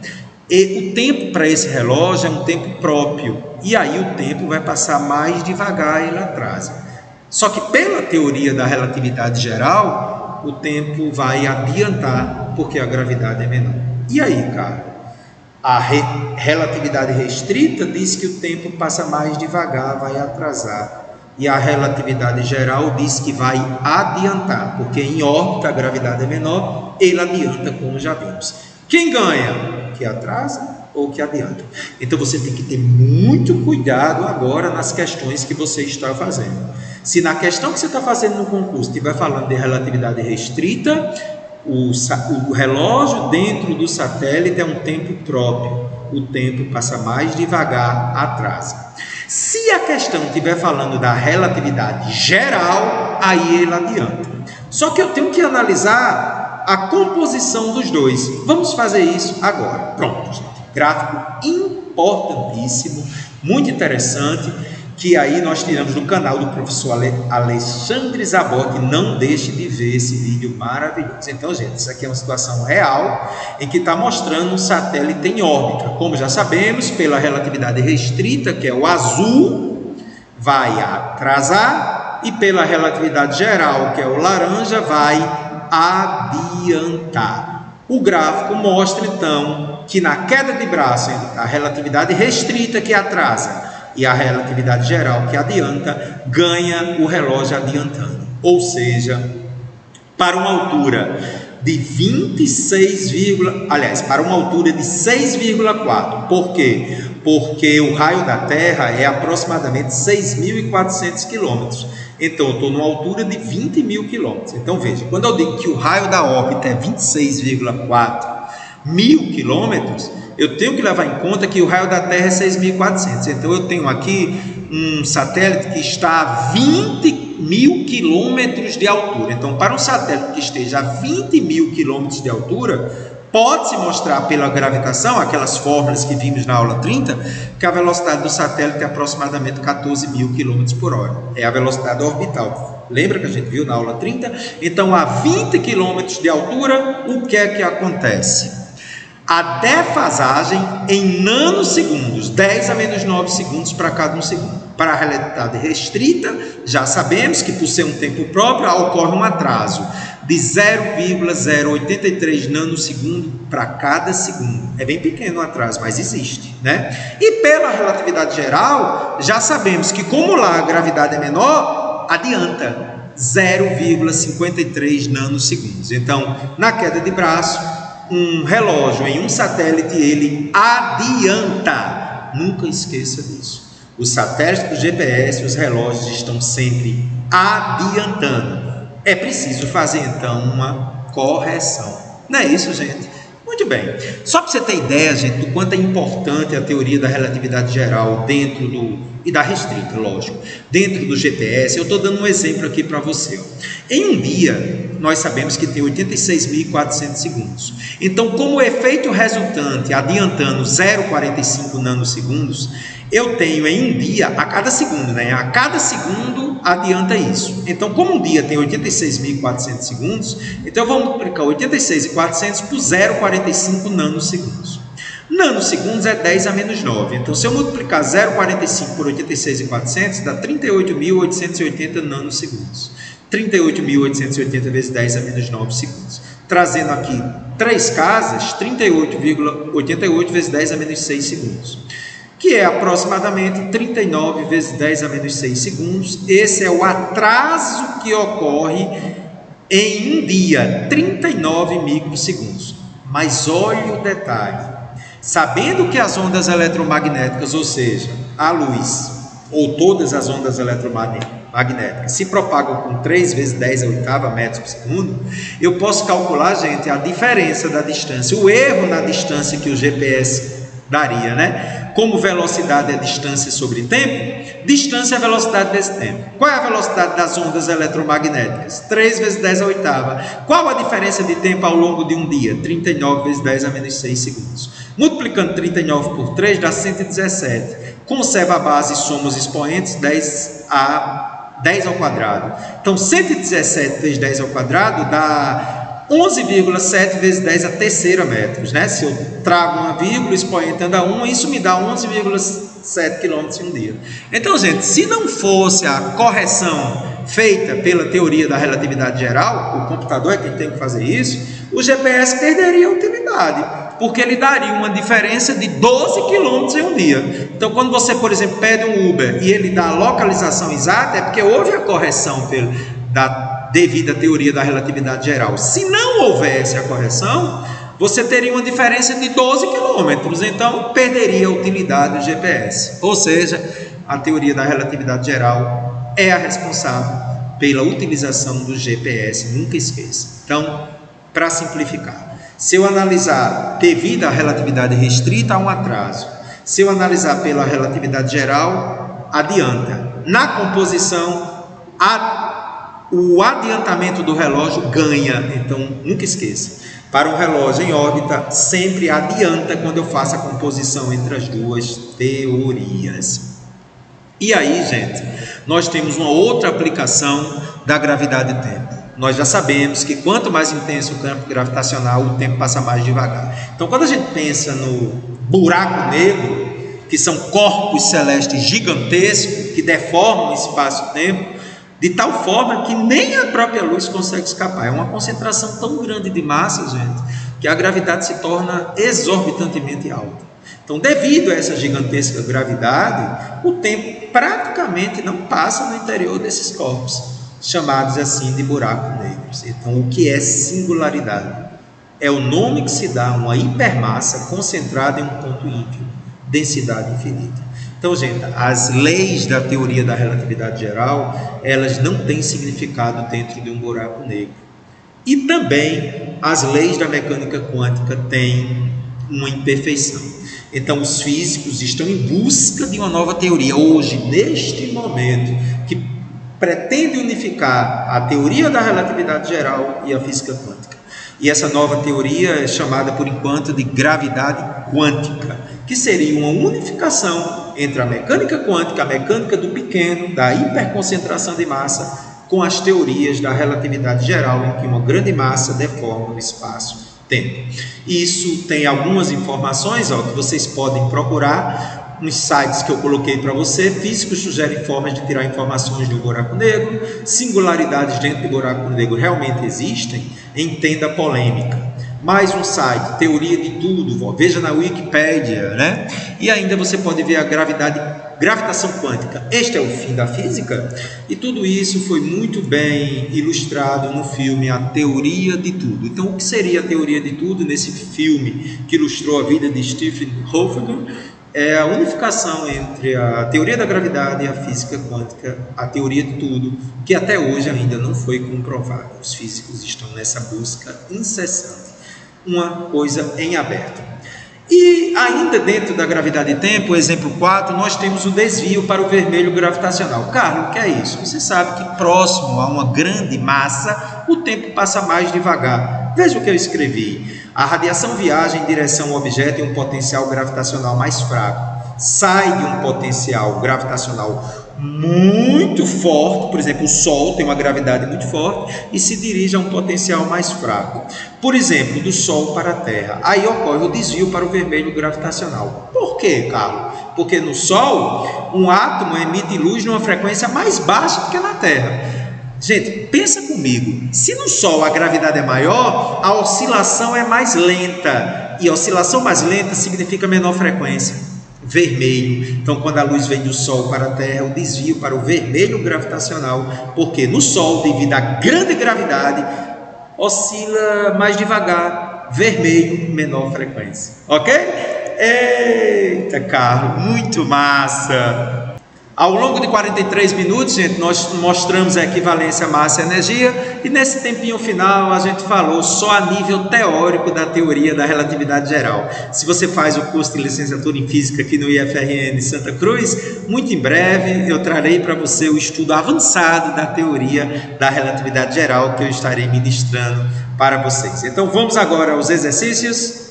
o tempo para esse relógio é um tempo próprio, e aí o tempo vai passar mais devagar e ele atrasa. Só que pela teoria da relatividade geral, o tempo vai adiantar porque a gravidade é menor. E aí, cara? A relatividade restrita diz que o tempo passa mais devagar, vai atrasar. E a relatividade geral diz que vai adiantar, porque em órbita a gravidade é menor, ele adianta, como já vimos. Quem ganha? Que atrasa ou que adianta? Então você tem que ter muito cuidado agora nas questões que você está fazendo. Se na questão que você está fazendo no concurso estiver falando de relatividade restrita, o relógio dentro do satélite é um tempo próprio. O tempo passa mais devagar, atrasa. Se a questão estiver falando da relatividade geral, aí ele adianta. Só que eu tenho que analisar a composição dos dois. Vamos fazer isso agora. Pronto, gente. Gráfico importantíssimo, muito interessante, que aí nós tiramos do canal do professor Alexandre Zabotti. Não deixe de ver esse vídeo maravilhoso. Então, gente, isso aqui é uma situação real em que está mostrando um satélite em órbita. Como já sabemos, pela relatividade restrita, que é o azul, vai atrasar, e pela relatividade geral, que é o laranja, vai adiantar. O gráfico mostra, então, que na queda de braço, entre a relatividade restrita, que atrasa, e a relatividade geral, que adianta, ganha o relógio adiantando. Ou seja, para uma altura de 6,4. Por quê? Porque o raio da Terra é aproximadamente 6.400 quilômetros. Então, eu estou numa altura de 20.000 quilômetros. Então, veja, quando eu digo que o raio da órbita é 26,4 mil quilômetros, eu tenho que levar em conta que o raio da Terra é 6.400. Então, eu tenho aqui um satélite que está a 20.000 quilômetros de altura. Então, para um satélite que esteja a 20.000 quilômetros de altura, pode-se mostrar pela gravitação, aquelas fórmulas que vimos na aula 30, que a velocidade do satélite é aproximadamente 14.000 km por hora. É a velocidade orbital. Lembra que a gente viu na aula 30? Então, a 20 km de altura, o que é que acontece? A defasagem em nanosegundos, 10 a menos 9 segundos para cada segundo. Para a relatividade restrita, já sabemos que por ser um tempo próprio, ocorre um atraso de 0,083 nanosegundo para cada segundo. É bem pequeno o atraso, mas existe, né? E pela relatividade geral, já sabemos que como lá a gravidade é menor, adianta 0,53 nanosegundos. Então, na queda de braço, um relógio em um satélite, ele adianta. Nunca esqueça disso. Os satélites do GPS, os relógios estão sempre adiantando. É preciso fazer, então, uma correção. Não é isso, gente? Muito bem. Só para você ter ideia, gente, do quanto é importante a teoria da relatividade geral dentro e da restrita, lógico, dentro do GPS, eu estou dando um exemplo aqui para você. Em um dia, nós sabemos que tem 86.400 segundos. Então, como efeito resultante, adiantando 0,45 nanosegundos, eu tenho em um dia, a cada segundo, né? A cada segundo adianta isso. Então, como um dia tem 86.400 segundos, então eu vou multiplicar 86.400 por 0,45 nanosegundos. Nanosegundos é 10 a menos 9. Então, se eu multiplicar 0,45 por 86.400, dá 38.880 nanosegundos. 38.880 vezes 10 a menos 9 segundos. Trazendo aqui 3 casas, 38,88 vezes 10 a menos 6 segundos. Que é aproximadamente 39 vezes 10 a menos 6 segundos. Esse é o atraso que ocorre em um dia, 39 microsegundos. Mas olhe o detalhe. Sabendo que as ondas eletromagnéticas, ou seja, a luz, ou todas as ondas eletromagnéticas, se propagam com 3 vezes 10 a oitava metros por segundo, eu posso calcular, gente, a diferença da distância, o erro na distância que o GPS daria, né? Como velocidade é distância sobre tempo, distância é a velocidade desse tempo. Qual é a velocidade das ondas eletromagnéticas? 3 vezes 10 a oitava. Qual a diferença de tempo ao longo de um dia? 39 vezes 10 a menos 6 segundos. Multiplicando 39 por 3 dá 117. Conserva a base e soma os expoentes, 10 ao quadrado. Então, 117 vezes 10 ao quadrado dá 11,7 vezes 10 a terceira metros, né? Se eu trago uma vírgula, expoente anda 1, isso me dá 11,7 km em um dia. Então, gente, se não fosse a correção feita pela teoria da relatividade geral, o computador é quem tem que fazer isso, o GPS perderia a utilidade, porque ele daria uma diferença de 12 km em um dia. Então, quando você, por exemplo, pede um Uber e ele dá a localização exata, é porque houve a correção devido à teoria da relatividade geral. Se não houvesse a correção, você teria uma diferença de 12 km, então perderia a utilidade do GPS. Ou seja, a teoria da relatividade geral é a responsável pela utilização do GPS, nunca esqueça. Então, para simplificar, se eu analisar devido à relatividade restrita, há um atraso. Se eu analisar pela relatividade geral, adianta. Na composição, o adiantamento do relógio ganha, então nunca esqueça. Para um relógio em órbita, sempre adianta quando eu faço a composição entre as duas teorias. E aí, gente, nós temos uma outra aplicação da gravidade-tempo. Nós já sabemos que quanto mais intenso o campo gravitacional, o tempo passa mais devagar. Então, quando a gente pensa no buraco negro, que são corpos celestes gigantescos que deformam o espaço-tempo, de tal forma que nem a própria luz consegue escapar. É uma concentração tão grande de massa, gente, que a gravidade se torna exorbitantemente alta. Então, devido a essa gigantesca gravidade, o tempo praticamente não passa no interior desses corpos, chamados assim de buracos negros. Então, o que é singularidade? É o nome que se dá a uma hipermassa concentrada em um ponto ínfimo, densidade infinita. Então, gente, as leis da teoria da relatividade geral, elas não têm significado dentro de um buraco negro. E também as leis da mecânica quântica têm uma imperfeição. Então, os físicos estão em busca de uma nova teoria, hoje, neste momento, que pretende unificar a teoria da relatividade geral e a física quântica. E essa nova teoria é chamada, por enquanto, de gravidade quântica, que seria uma unificação entre a mecânica quântica, a mecânica do pequeno, da hiperconcentração de massa, com as teorias da relatividade geral, em que uma grande massa deforma o espaço-tempo. Isso tem algumas informações que vocês podem procurar nos sites que eu coloquei para você. Físicos sugerem formas de tirar informações de um buraco negro. Singularidades dentro do buraco negro realmente existem. Entenda a polêmica. Mais um site, Teoria de Tudo, veja na Wikipédia, né? E ainda você pode ver a gravitação quântica. Este é o fim da física? E tudo isso foi muito bem ilustrado no filme A Teoria de Tudo. Então, o que seria a Teoria de Tudo nesse filme que ilustrou a vida de Stephen Hawking? É a unificação entre a teoria da gravidade e a física quântica, a teoria de tudo, que até hoje ainda não foi comprovada. Os físicos estão nessa busca incessante, uma coisa em aberto. E ainda dentro da gravidade e tempo, exemplo 4, nós temos o desvio para o vermelho gravitacional. Carlos, o que é isso? Você sabe que próximo a uma grande massa, o tempo passa mais devagar. Veja o que eu escrevi. A radiação viaja em direção ao objeto em um potencial gravitacional mais fraco. Sai de um potencial gravitacional muito forte, por exemplo, o Sol tem uma gravidade muito forte, e se dirige a um potencial mais fraco. Por exemplo, do Sol para a Terra. Aí ocorre o desvio para o vermelho gravitacional. Por quê, Carlos? Porque no Sol, um átomo emite luz numa frequência mais baixa do que na Terra. Gente, pensa comigo, se no Sol a gravidade é maior, a oscilação é mais lenta, e a oscilação mais lenta significa menor frequência, vermelho. Então, quando a luz vem do Sol para a Terra, o desvio para o vermelho gravitacional, porque no Sol, devido à grande gravidade, oscila mais devagar, vermelho, menor frequência, ok? Eita, Carlos, muito massa! Ao longo de 43 minutos, gente, nós mostramos a equivalência massa e energia, e nesse tempinho final a gente falou só a nível teórico da teoria da relatividade geral. Se você faz o curso de licenciatura em física aqui no IFRN Santa Cruz, muito em breve eu trarei para você o estudo avançado da teoria da relatividade geral que eu estarei ministrando para vocês. Então vamos agora aos exercícios.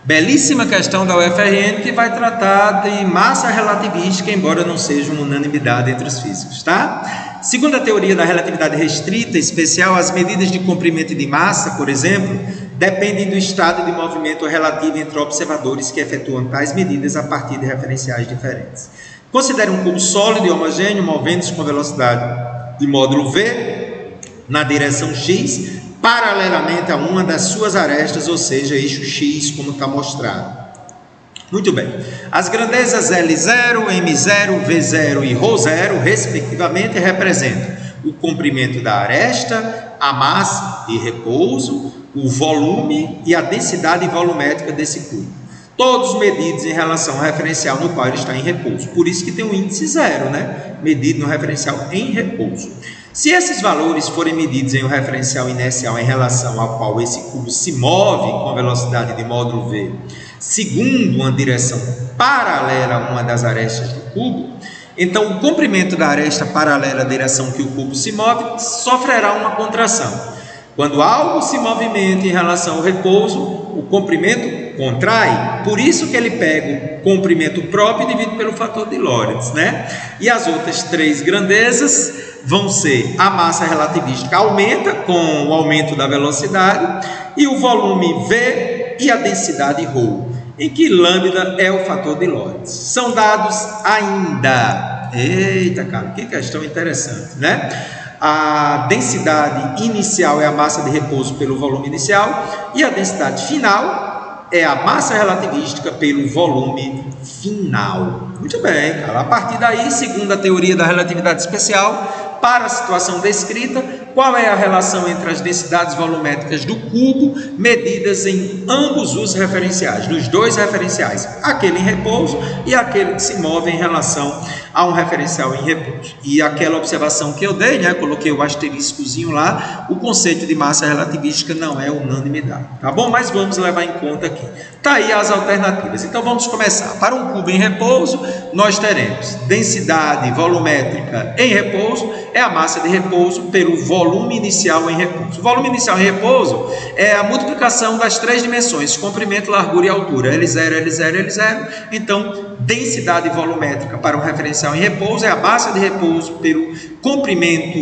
Belíssima questão da UFRN que vai tratar de massa relativística, embora não seja uma unanimidade entre os físicos, tá? Segundo a teoria da relatividade restrita especial, as medidas de comprimento e de massa, por exemplo, dependem do estado de movimento relativo entre observadores que efetuam tais medidas a partir de referenciais diferentes. Considere um cubo sólido e homogêneo movendo-se com velocidade de módulo V na direção x, paralelamente a uma das suas arestas, ou seja, eixo X, como está mostrado. Muito bem. As grandezas L0, M0, V0 e ρ0, respectivamente, representam o comprimento da aresta, a massa e repouso, o volume e a densidade volumétrica desse cubo. Todos medidos em relação ao referencial no qual ele está em repouso. Por isso que tem um índice 0, né? Medido no referencial em repouso. Se esses valores forem medidos em um referencial inercial em relação ao qual esse cubo se move com velocidade de módulo V, segundo uma direção paralela a uma das arestas do cubo, Então, o comprimento da aresta paralela à direção que o cubo se move sofrerá uma contração. Quando algo se movimenta em relação ao repouso, o comprimento contrai. Por isso que ele pega o comprimento próprio e divide pelo fator de Lorentz, né? E as outras três grandezas vão ser: a massa relativística aumenta com o aumento da velocidade, e o volume V e a densidade ρ, em que lambda é o fator de Lorentz. São dados ainda. Eita, cara, que questão interessante, né? A densidade inicial é a massa de repouso pelo volume inicial, e a densidade final é a massa relativística pelo volume final. Muito bem, cara. A partir daí, segundo a teoria da relatividade especial, para a situação descrita, qual é a relação entre as densidades volumétricas do cubo medidas em ambos os referenciais, nos dois referenciais, aquele em repouso e aquele que se move em relação a um referencial em repouso. E aquela observação que eu dei, né, coloquei o asteriscozinho lá, o conceito de massa relativística não é unanimidade, tá bom? Mas vamos levar em conta aqui. Tá aí as alternativas. Então vamos começar. Para um cubo em repouso, nós teremos densidade volumétrica em repouso, é a massa de repouso pelo volume inicial em repouso. O volume inicial em repouso é a multiplicação das três dimensões, comprimento, largura e altura, L0, L0, L0. Então, densidade volumétrica para um referencial em repouso é a massa de repouso pelo comprimento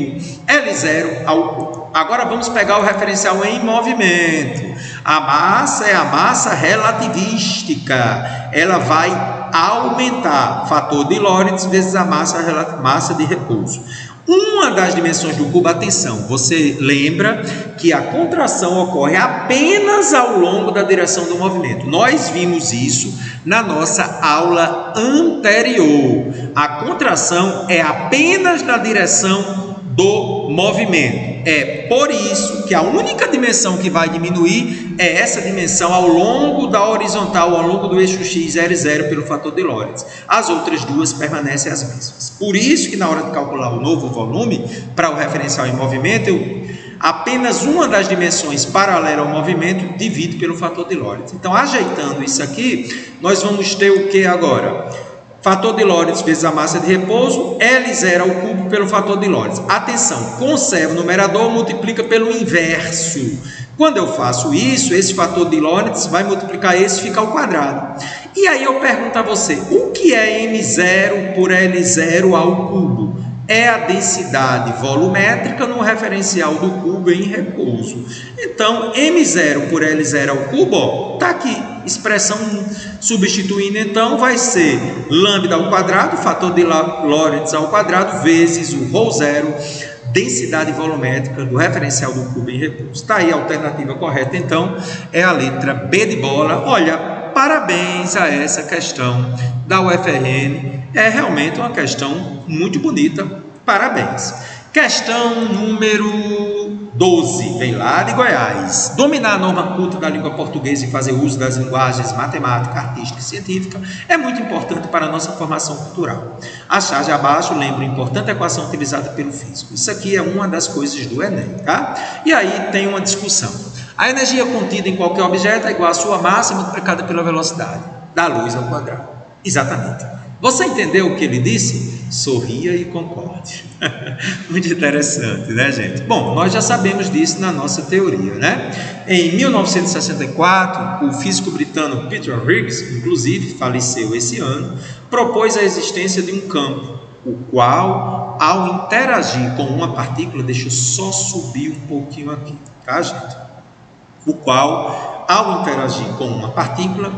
L0 ao cubo. Agora vamos pegar o referencial em movimento. A massa é a massa relativística. Ela vai aumentar, fator de Lorentz vezes a massa de repouso. Uma das dimensões do cubo, atenção, você lembra que a contração ocorre apenas ao longo da direção do movimento. Nós vimos isso na nossa aula anterior. A contração é apenas na direção do movimento. É por isso que a única dimensão que vai diminuir é essa dimensão ao longo da horizontal, ao longo do eixo x, L0 pelo fator de Lorentz. As outras duas permanecem as mesmas. Por isso que na hora de calcular o novo volume para o referencial em movimento, apenas uma das dimensões paralela ao movimento divide pelo fator de Lorentz. Então, ajeitando isso aqui, nós vamos ter o que agora? Fator de Lorentz vezes a massa de repouso, L0 ao cubo pelo fator de Lorentz. Atenção, conserva o numerador, multiplica pelo inverso. Quando eu faço isso, esse fator de Lorentz vai multiplicar esse e fica ao quadrado. E aí eu pergunto a você, o que é M0 por L0 ao cubo? É a densidade volumétrica no referencial do cubo em repouso. Então, M0 por L0 ao cubo, está aqui. Expressão substituindo, então, vai ser lambda ao quadrado, fator de Lorentz ao quadrado, vezes o ρ0, densidade volumétrica do referencial do cubo em repouso. Está aí a alternativa correta, então, é a letra B de bola. Olha, parabéns a essa questão da UFRN. É realmente uma questão muito bonita. Parabéns. Questão número 12, vem lá de Goiás. Dominar a norma culta da língua portuguesa e fazer uso das linguagens matemática, artística e científica é muito importante para a nossa formação cultural. A charge abaixo lembra a importante equação utilizada pelo físico. Isso aqui é uma das coisas do Enem, tá? E aí tem uma discussão. A energia contida em qualquer objeto é igual à sua massa multiplicada pela velocidade da luz ao quadrado. Exatamente. Você entendeu o que ele disse? Sorria e concorde. Muito interessante, né, gente? Bom, nós já sabemos disso na nossa teoria, né? Em 1964, o físico britânico Peter Higgs, inclusive faleceu esse ano, propôs a existência de um campo, o qual, ao interagir com uma partícula, deixa eu só subir um pouquinho aqui, tá, gente? O qual, ao interagir com uma partícula,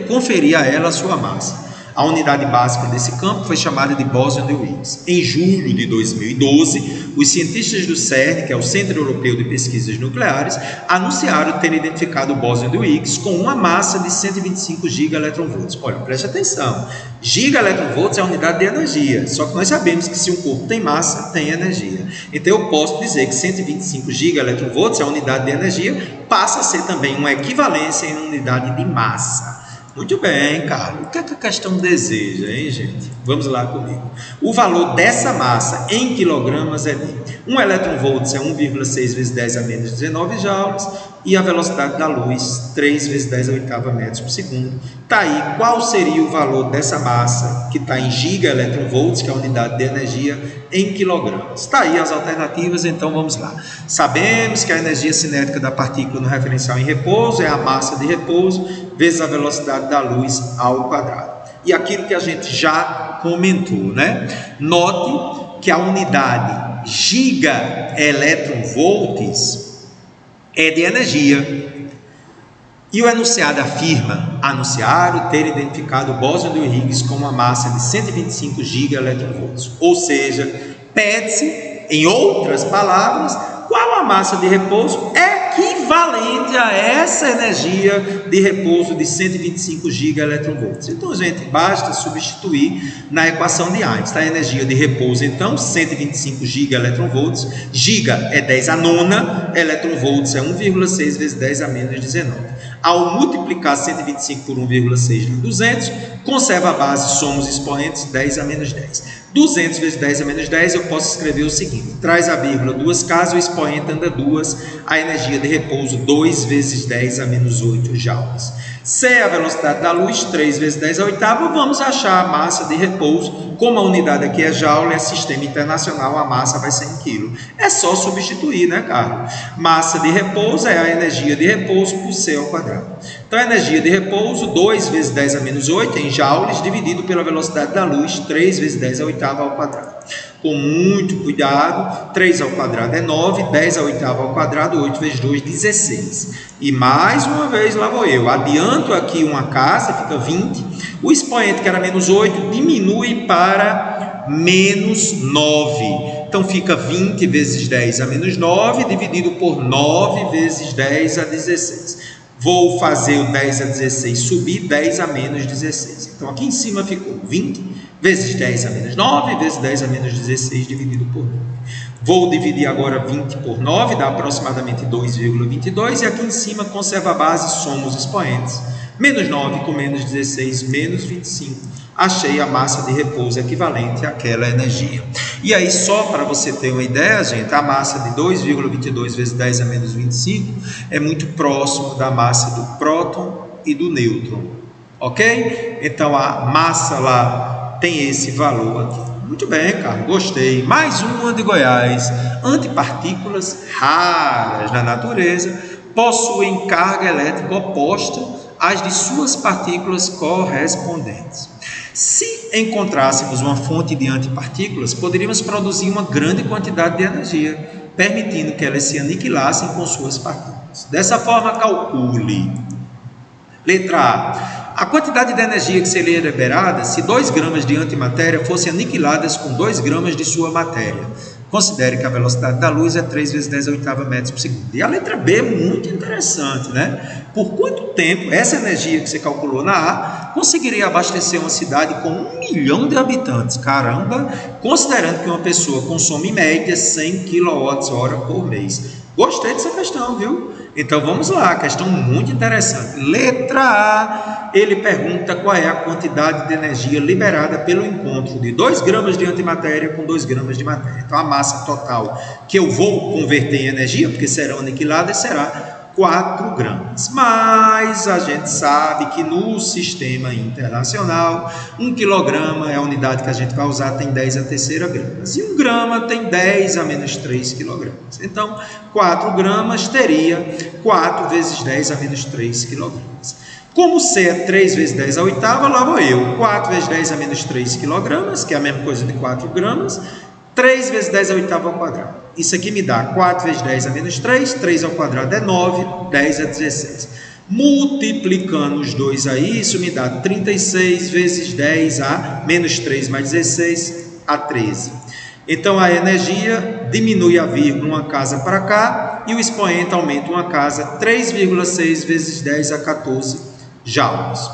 conferia a ela a sua massa. A unidade básica desse campo foi chamada de bóson de Higgs. Em julho de 2012, os cientistas do CERN, que é o Centro Europeu de Pesquisas Nucleares, anunciaram ter identificado o bóson de Higgs com uma massa de 125 gigaelectronvolts. Olha, preste atenção. Gigaelectronvolts é a unidade de energia, só que nós sabemos que se um corpo tem massa, tem energia. Então eu posso dizer que 125 gigaelectronvolts é a unidade de energia, passa a ser também uma equivalência em unidade de massa. Muito bem, Carlos. O que é que a questão deseja, hein, gente? Vamos lá comigo. O valor dessa massa em quilogramas é de 1 elétron-volts é 1,6 vezes 10 a menos 19 joules e a velocidade da luz 3 vezes 10 a oitava metros por segundo. Tá aí, qual seria o valor dessa massa que está em giga-eletron-volts, que é a unidade de energia, em quilogramas? Está aí as alternativas, então vamos lá. Sabemos que a energia cinética da partícula no referencial em repouso é a massa de repouso vezes a velocidade da luz ao quadrado. E aquilo que a gente já comentou, né? Note que a unidade giga-eletron-volts é de energia. E o enunciado afirma: anunciaram ter identificado o bóson de Higgs com uma massa de 125 giga-eletron-volts. Ou seja, pede-se, em outras palavras, qual a massa de repouso equivalente a essa energia de repouso de 125 giga-eletron-volts. Então, gente, basta substituir na equação de Einstein. A energia de repouso, então, 125 giga-eletron-volts. Giga é 10 a nona, eletron-volts é 1,6 vezes 10 a menos 19. Ao multiplicar 125 por 1,6 dá 200, conserva a base, somos expoentes 10 a menos 10. 200 vezes 10 a menos 10, eu posso escrever o seguinte: traz a vírgula duas casas, o expoente anda duas, a energia de repouso 2 vezes 10 a menos 8 joules. C é a velocidade da luz, 3 vezes 10 a oitava, vamos achar a massa de repouso. Como a unidade aqui é joule, é sistema internacional, a massa vai ser em quilo. É só substituir, né, Carlos? Massa de repouso é a energia de repouso por C ao quadrado. Então, a energia de repouso, 2 vezes 10 a menos 8 em joules, dividido pela velocidade da luz, 3 vezes 10 a oitava ao quadrado. Com muito cuidado, 3 ao quadrado é 9, 10 a oitava ao quadrado, 8 vezes 2, 16. E mais uma vez, lá vou eu. Adianto aqui uma casa, fica 20. O expoente, que era menos 8, diminui para menos 9. Então, fica 20 vezes 10 a menos 9, dividido por 9 vezes 10 a 16. Vou fazer o 10 a 16 subir, 10 a menos 16. Então, aqui em cima ficou 20 vezes 10 a menos 9, vezes 10 a menos 16, dividido por 9. Vou dividir agora 20 por 9, dá aproximadamente 2,22. E aqui em cima, conserva a base, somos expoentes. Menos 9 com menos 16, menos 25. Achei a massa de repouso equivalente àquela energia. E aí, só para você ter uma ideia, gente, a massa de 2,22 vezes 10 a menos 25 é muito próximo da massa do próton e do nêutron. Ok? Então, a massa lá tem esse valor aqui. Muito bem, Carlos, gostei. Mais uma de Goiás. Antipartículas raras na natureza possuem carga elétrica oposta às de suas partículas correspondentes. Se encontrássemos uma fonte de antipartículas, poderíamos produzir uma grande quantidade de energia, permitindo que elas se aniquilassem com suas partículas. Dessa forma, calcule. Letra A. A quantidade de energia que seria liberada se 2 gramas de antimatéria fossem aniquiladas com 2 gramas de sua matéria. Considere que a velocidade da luz é 3 vezes 10 a oitava metros por segundo. E a letra B é muito interessante, né? Por quanto tempo essa energia que você calculou na A conseguiria abastecer uma cidade com 1 milhão de habitantes? Caramba! Considerando que uma pessoa consome em média 100 kWh por mês. Gostei dessa questão, viu? Então vamos lá, questão muito interessante. Letra A, ele pergunta qual é a quantidade de energia liberada pelo encontro de 2 gramas de antimatéria com 2 gramas de matéria. Então a massa total que eu vou converter em energia, porque serão aniquiladas, será 4 gramas. Mas a gente sabe que no sistema internacional, 1 quilograma é a unidade que a gente vai usar, tem 10 a terceira gramas. E 1 grama tem 10 a menos 3 quilogramas. Então, 4 gramas teria 4 vezes 10 a menos 3 quilogramas. Como C é 3 vezes 10 a oitava, lá vou eu. 4 vezes 10 a menos 3 quilogramas, que é a mesma coisa de 4 gramas. 3 vezes 10 a oitava ao quadrado. Isso aqui me dá 4 vezes 10 a menos 3, 3 ao quadrado é 9, 10 a 16. Multiplicando os dois aí, isso me dá 36 vezes 10 a menos 3 mais 16 a 13. Então, a energia diminui a vírgula uma casa para cá e o expoente aumenta uma casa 3,6 vezes 10 a 14 joules.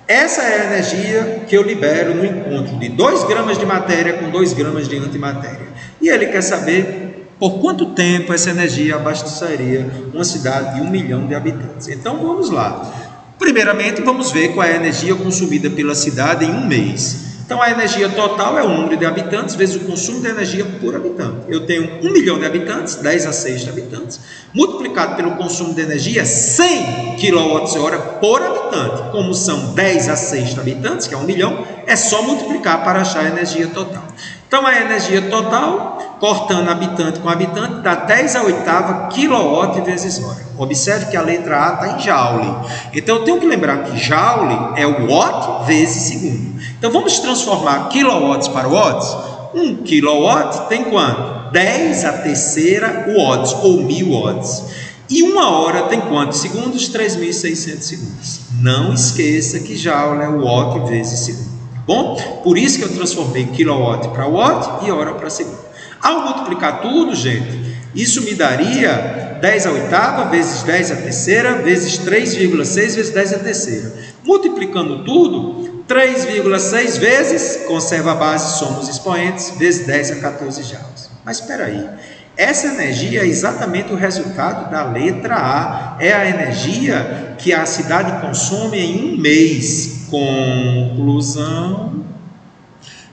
Essa é a energia que eu libero no encontro de 2 gramas de matéria com 2 gramas de antimatéria. E ele quer saber por quanto tempo essa energia abasteceria uma cidade de 1 milhão de habitantes. Então vamos lá. Primeiramente, vamos ver qual é a energia consumida pela cidade em um mês. Então, a energia total é o número de habitantes vezes o consumo de energia por habitante. Eu tenho 1 milhão de habitantes, 10 a 6 de habitantes, multiplicado pelo consumo de energia, 100 kWh por habitante. Como são 10 a 6 de habitantes, que é 1 milhão, é só multiplicar para achar a energia total. Então, a energia total, cortando habitante com habitante, dá 10 a oitava kW vezes hora. Observe que a letra A está em Joule. Então, eu tenho que lembrar que Joule é o watt vezes segundo. Então, vamos transformar kilowatts para watts. 1 kW tem quanto? 10 a terceira watts, ou 1000 watts. E 1 hora tem quantos segundos? 3.600 segundos. Não esqueça que Joule é o watt vezes segundo. Tá bom? Por isso que eu transformei kilowatt para watt e hora para segundo. Ao multiplicar tudo, gente, isso me daria 10 a oitava vezes 10 a terceira vezes 3,6 vezes 10 a terceira. Multiplicando tudo, 3,6 vezes, conserva a base, somos expoentes, vezes 10 a 14 joules. Mas espera aí, essa energia é exatamente o resultado da letra A. É a energia que a cidade consome em um mês. Conclusão.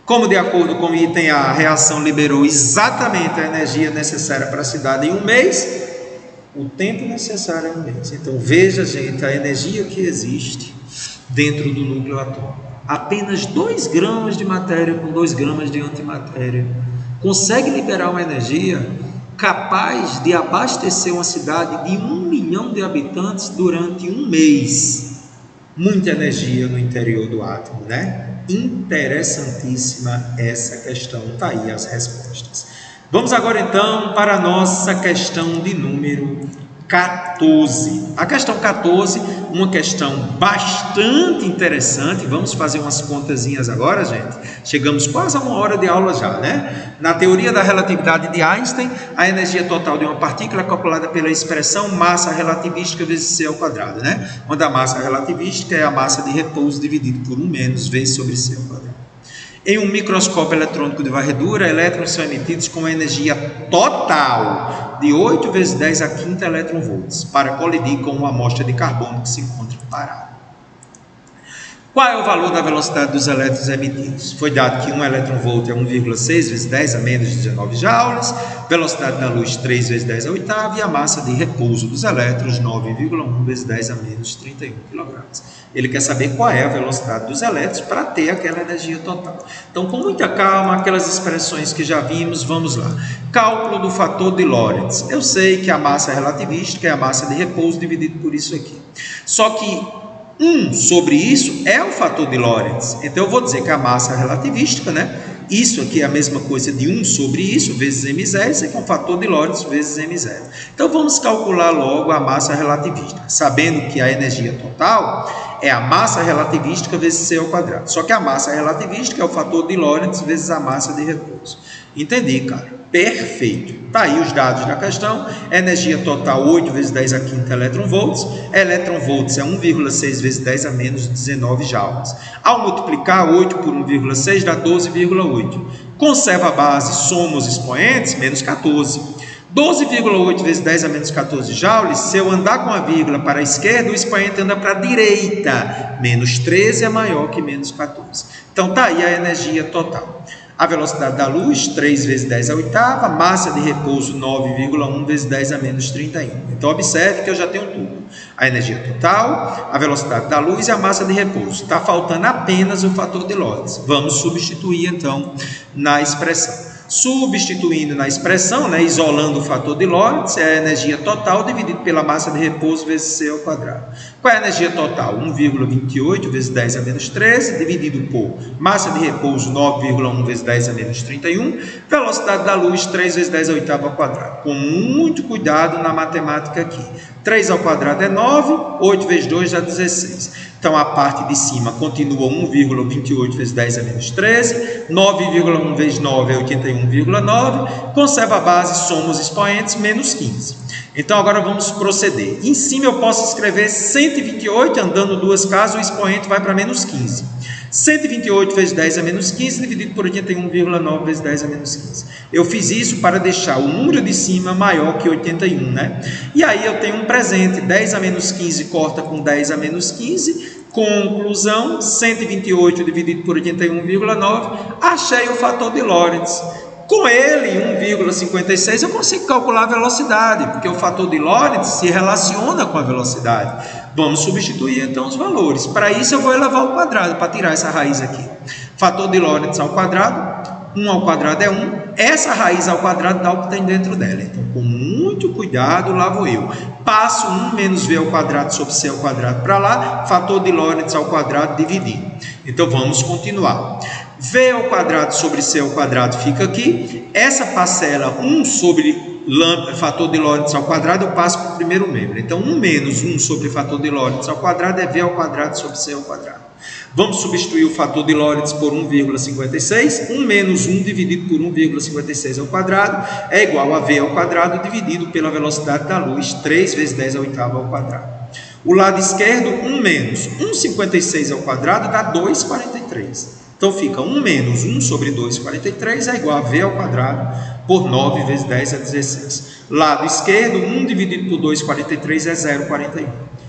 Como de acordo com o item A, a reação liberou exatamente a energia necessária para a cidade em um mês, o tempo necessário é um mês. Então veja, gente, a energia que existe dentro do núcleo atômico. Apenas 2 gramas de matéria com 2 gramas de antimatéria consegue liberar uma energia capaz de abastecer uma cidade de 1 milhão de habitantes durante um mês. Muita energia no interior do átomo, né? Interessantíssima essa questão, tá aí as respostas. Vamos agora então para a nossa questão de número 14. A questão 14, uma questão bastante interessante. Vamos fazer umas contazinhas agora, gente. Chegamos quase a 1 hora de aula já, né? Na teoria da relatividade de Einstein, a energia total de uma partícula é calculada pela expressão massa relativística vezes c ao quadrado, né? Onde a massa relativística é a massa de repouso dividido por 1 menos v sobre c ao quadrado. Em um microscópio eletrônico de varredura, elétrons são emitidos com uma energia total de 8 vezes 10 a quinta eletronvolts para colidir com uma amostra de carbono que se encontra parada. Qual é o valor da velocidade dos elétrons emitidos? Foi dado que 1 eletronvolt é 1,6 vezes 10 a menos 19 joules, velocidade da luz 3 vezes 10 a oitava e a massa de repouso dos elétrons 9,1 vezes 10 a menos 31 kg. Ele quer saber qual é a velocidade dos elétrons para ter aquela energia total. Então, com muita calma, aquelas expressões que já vimos, vamos lá. Cálculo do fator de Lorentz. Eu sei que a massa relativística é a massa de repouso dividido por isso aqui. Só que 1 sobre isso é o fator de Lorentz. Então, eu vou dizer que a massa relativística, né? Isso aqui é a mesma coisa de 1 sobre isso, vezes m0, isso aqui é um fator de Lorentz vezes m0. Então, vamos calcular logo a massa relativística, sabendo que a energia total é a massa relativística vezes c ao quadrado. Só que a massa relativística é o fator de Lorentz vezes a massa de repouso. Entendi, cara? Perfeito. Tá aí os dados da questão. Energia total 8 vezes 10 a quinta eletronvolts. Eletronvolts é 1,6 vezes 10 a menos 19 joules. Ao multiplicar 8 por 1,6 dá 12,8. Conserva a base, somos expoentes, menos 14. 12,8 vezes 10 a menos 14 joules, se eu andar com a vírgula para a esquerda, o expoente anda para a direita. Menos 13 é maior que menos 14. Então, tá aí a energia total. A velocidade da luz, 3 vezes 10 a oitava, massa de repouso, 9,1 vezes 10 a menos 31. Então, observe que eu já tenho tudo. A energia total, a velocidade da luz e a massa de repouso. Está faltando apenas o fator de Lorentz. Vamos substituir, então, na expressão. Substituindo na expressão, né, isolando o fator de Lorentz, é a energia total dividido pela massa de repouso vezes c ao quadrado. Qual é a energia total? 1,28 vezes 10 a menos 13, dividido por massa de repouso 9,1 vezes 10 a menos 31, velocidade da luz 3 vezes 10 a oitava ao quadrado. Com muito cuidado na matemática aqui. 3 ao quadrado é 9, 8 vezes 2 dá 16. Então, a parte de cima continua 1,28 vezes 10 a menos 13, 9,1 vezes 9 é 81,9, conserva a base, somos expoentes, menos 15. Então, agora vamos proceder. Em cima eu posso escrever 128, andando 2 casas, o expoente vai para menos 15. 128 vezes 10 a menos 15, dividido por 81,9 vezes 10 a menos 15. Eu fiz isso para deixar o número de cima maior que 81, né? E aí eu tenho um presente, 10 a menos 15 corta com 10 a menos 15, conclusão, 128 dividido por 81,9, achei o fator de Lorentz. Com ele, 1,56, eu consigo calcular a velocidade, porque o fator de Lorentz se relaciona com a velocidade. Vamos substituir então os valores. Para isso eu vou elevar ao quadrado, para tirar essa raiz aqui. Fator de Lorentz ao quadrado, 1 ao quadrado é 1. Essa raiz ao quadrado dá o que tem dentro dela. Então, com muito cuidado, lá vou eu. Passo 1 menos v ao quadrado sobre c ao quadrado para lá, fator de Lorentz ao quadrado dividido. Então, vamos continuar. V ao quadrado sobre c ao quadrado fica aqui. Essa parcela 1 sobre fator de Lorentz ao quadrado eu passo para o primeiro membro. Então, 1 menos 1 sobre fator de Lorentz ao quadrado é v ao quadrado sobre c ao quadrado. Vamos substituir o fator de Lorentz por 1,56. 1 menos 1 dividido por 1,56 ao quadrado é igual a v ao quadrado dividido pela velocidade da luz, 3 vezes 10 à oitava ao quadrado. O lado esquerdo, 1 menos 1,56 ao quadrado dá 2,43. Então, fica 1 menos 1 sobre 2,43 é igual a v ao quadrado por 9 vezes 10 a 16. Lado esquerdo, 1 dividido por 2,43 é 0,41.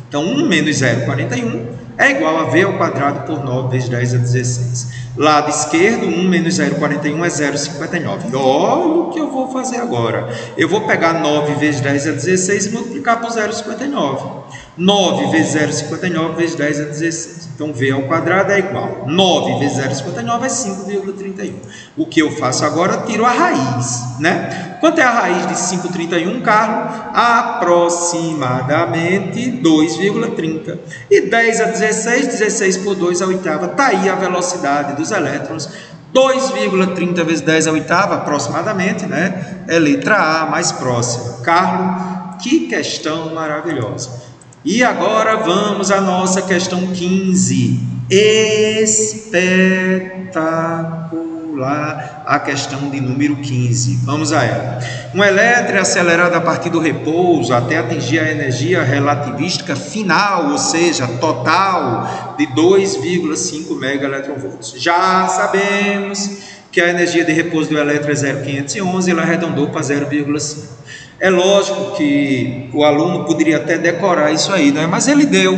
Então, 1 menos 0,41 é igual a v ao quadrado por 9 vezes 10 a 16. Lado esquerdo, 1 menos 0,41 é 0,59. Olha o que eu vou fazer agora. Eu vou pegar 9 vezes 10 a 16 e multiplicar por 0,59. 9 vezes 0,59 vezes 10 a 16. Então, v ao quadrado é igual. 9 vezes 0,59 é 5,31. O que eu faço agora? Tiro a raiz, né? Quanto é a raiz de 5,31, Carlos? Aproximadamente 2,30. E 10 a 16, 16 por 2 a oitava. Está aí a velocidade dos elétrons. 2,30 vezes 10 a oitava, aproximadamente, né? É letra A, mais próxima. Carlos, que questão maravilhosa. E agora vamos à nossa questão 15. Espetacular a questão de número 15. Vamos a ela. Um elétron é acelerado a partir do repouso até atingir a energia relativística final, ou seja, total de 2,5 megaeletronvolts. Já sabemos que a energia de repouso do elétron é 0,511, ele arredondou para 0,5. É lógico que o aluno poderia até decorar isso aí, né? Mas ele deu,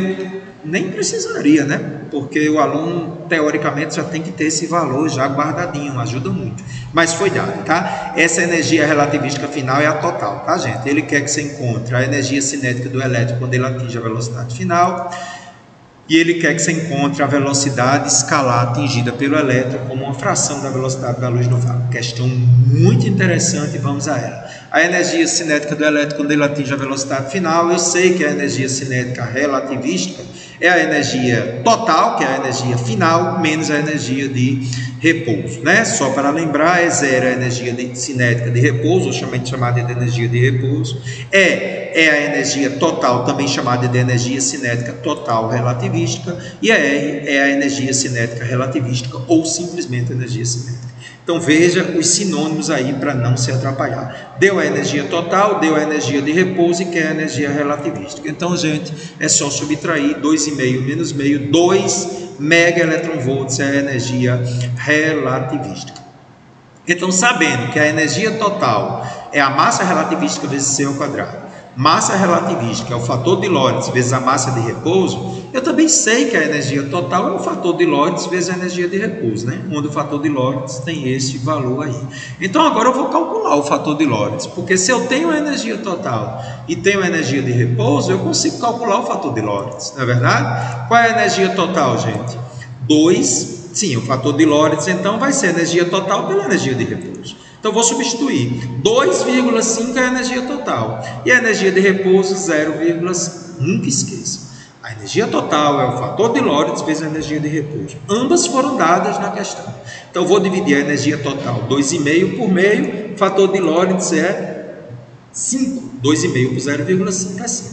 nem precisaria, né? Porque o aluno, teoricamente, já tem que ter esse valor já guardadinho, ajuda muito. Mas foi dado, tá? Essa energia relativística final é a total, tá, gente? Ele quer que você encontre a energia cinética do elétron quando ele atinge a velocidade final, e ele quer que você encontre a velocidade escalar atingida pelo elétron como uma fração da velocidade da luz no vácuo. Questão muito interessante, vamos a ela. A energia cinética do elétron quando ele atinge a velocidade final, eu sei que a energia cinética relativística é a energia total, que é a energia final, menos a energia de repouso, né? Só para lembrar, é zero a energia cinética de repouso, ou chamada de energia de repouso, é a energia total, também chamada de energia cinética total relativística, e a R é a energia cinética relativística, ou simplesmente energia cinética. Então veja os sinônimos aí para não se atrapalhar. Deu a energia total, deu a energia de repouso e quer a energia relativística. Então, gente, é só subtrair 2,5 menos meio, 2 megaeletronvolts é a energia relativística. Então, sabendo que a energia total é a massa relativística vezes c ao quadrado, massa relativística é o fator de Lorentz vezes a massa de repouso, eu também sei que a energia total é o fator de Lorentz vezes a energia de repouso, né? Onde o fator de Lorentz tem esse valor aí. Então, agora eu vou calcular o fator de Lorentz, porque se eu tenho a energia total e tenho a energia de repouso, eu consigo calcular o fator de Lorentz, não é verdade? Qual é a energia total, gente? 2, sim, o fator de Lorentz, então, vai ser a energia total pela energia de repouso. Então, vou substituir. 2,5 é a energia total. E a energia de repouso, 0,5. Nunca esqueça. A energia total é o fator de Lorentz vezes a energia de repouso. Ambas foram dadas na questão. Então, vou dividir a energia total 2,5 por meio. O fator de Lorentz é 5. 2,5 por 0,5 é 5.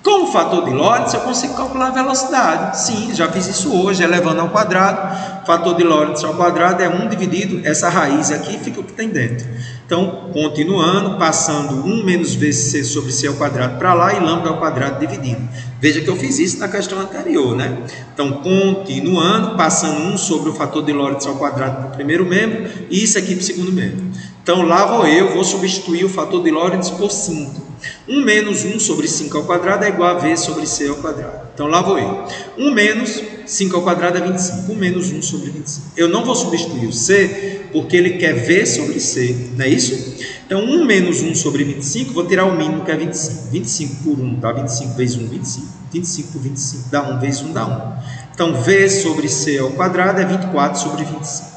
Com o fator de Lorentz, eu consigo calcular a velocidade. Sim, já fiz isso hoje, elevando ao quadrado. Fator de Lorentz ao quadrado é 1 dividido, essa raiz aqui fica o que tem dentro. Então, continuando, passando 1 menos VC sobre C ao quadrado para lá e lambda ao quadrado dividido. Veja que eu fiz isso na questão anterior, né? Então, continuando, passando 1 sobre o fator de Lorentz ao quadrado para o primeiro membro e isso aqui para o segundo membro. Então, lá vou substituir o fator de Lorentz por 5. 1 menos 1 sobre 5 ao quadrado é igual a V sobre C ao quadrado. Então, lá vou eu. 1 menos 5 ao quadrado é 25. 1 menos 1 sobre 25. Eu não vou substituir o C, porque ele quer V sobre C, não é isso? Então, 1 menos 1 sobre 25, vou tirar o mínimo, que é 25. 25 por 1 dá 25 vezes 1, 25. 25 por 25 dá 1 vezes 1 dá 1. Então, V sobre C ao quadrado é 24 sobre 25.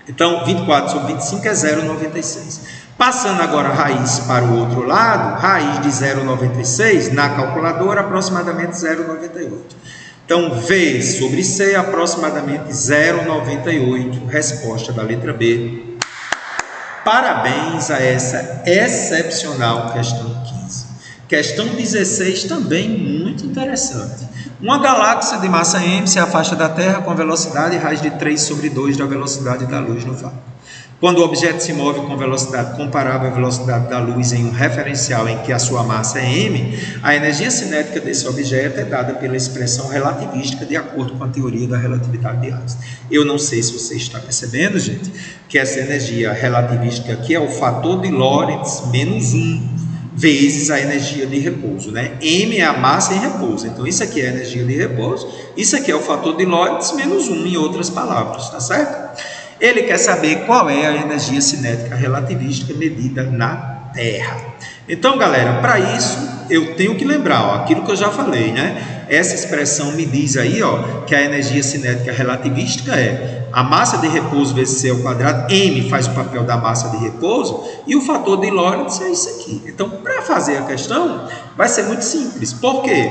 Então, 24 sobre 25 é 0,96. Passando agora a raiz para o outro lado, raiz de 0,96 na calculadora, aproximadamente 0,98. Então, V sobre C, aproximadamente 0,98. Resposta da letra B. Parabéns a essa excepcional questão 15. Questão 16 também muito interessante. Uma galáxia de massa m se afasta da Terra com a velocidade raiz de 3 sobre 2 da velocidade da luz no vácuo. Quando o objeto se move com velocidade comparável à velocidade da luz em um referencial em que a sua massa é m, a energia cinética desse objeto é dada pela expressão relativística de acordo com a teoria da relatividade de Einstein. Eu não sei se você está percebendo, gente, que essa energia relativística aqui é o fator de Lorentz menos 1 vezes a energia de repouso, né? M é a massa em repouso, então isso aqui é a energia de repouso, isso aqui é o fator de Lorentz menos 1, em outras palavras, tá certo? Ele quer saber qual é a energia cinética relativística medida na Terra. Então, galera, para isso eu tenho que lembrar, ó, aquilo que eu já falei, né? Essa expressão me diz aí, ó, que a energia cinética relativística é a massa de repouso vezes C ao quadrado, M faz o papel da massa de repouso, e o fator de Lorentz é isso aqui. Então, para fazer a questão, vai ser muito simples. Por quê?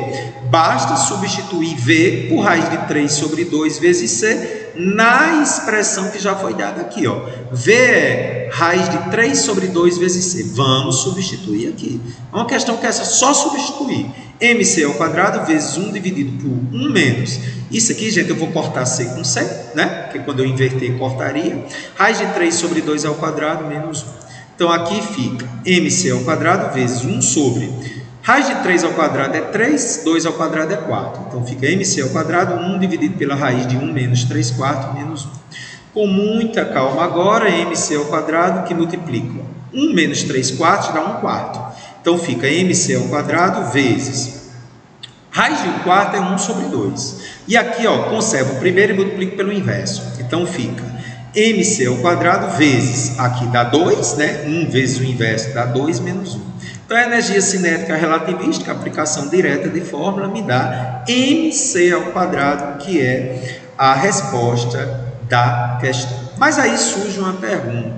Basta substituir V por raiz de 3 sobre 2 vezes C na expressão que já foi dada aqui, ó. V é raiz de 3 sobre 2 vezes C. Vamos substituir aqui. É uma questão que essa é só substituir. MC ao quadrado vezes 1 dividido por 1 menos. Isso aqui, gente, eu vou cortar C com C, né? Porque quando eu inverter, cortaria. Raiz de 3 sobre 2 ao quadrado menos 1. Então, aqui fica MC ao quadrado vezes 1 sobre... Raiz de 3 ao quadrado é 3, 2 ao quadrado é 4. Então, fica MC ao quadrado, 1 dividido pela raiz de 1 menos 3 quartos menos 1. Com muita calma agora, MC ao quadrado que multiplica 1 menos 3 quartos dá 1 quarto. Então, fica MC ao quadrado vezes... Raiz de 1 quarto é 1 sobre 2. E aqui, ó, conservo o primeiro e multiplico pelo inverso. Então, fica MC ao quadrado vezes... Aqui dá 2, né? 1 vezes o inverso dá 2 menos 1. Então, a energia cinética relativística, a aplicação direta de fórmula, me dá mc ao quadrado, que é a resposta da questão. Mas aí surge uma pergunta,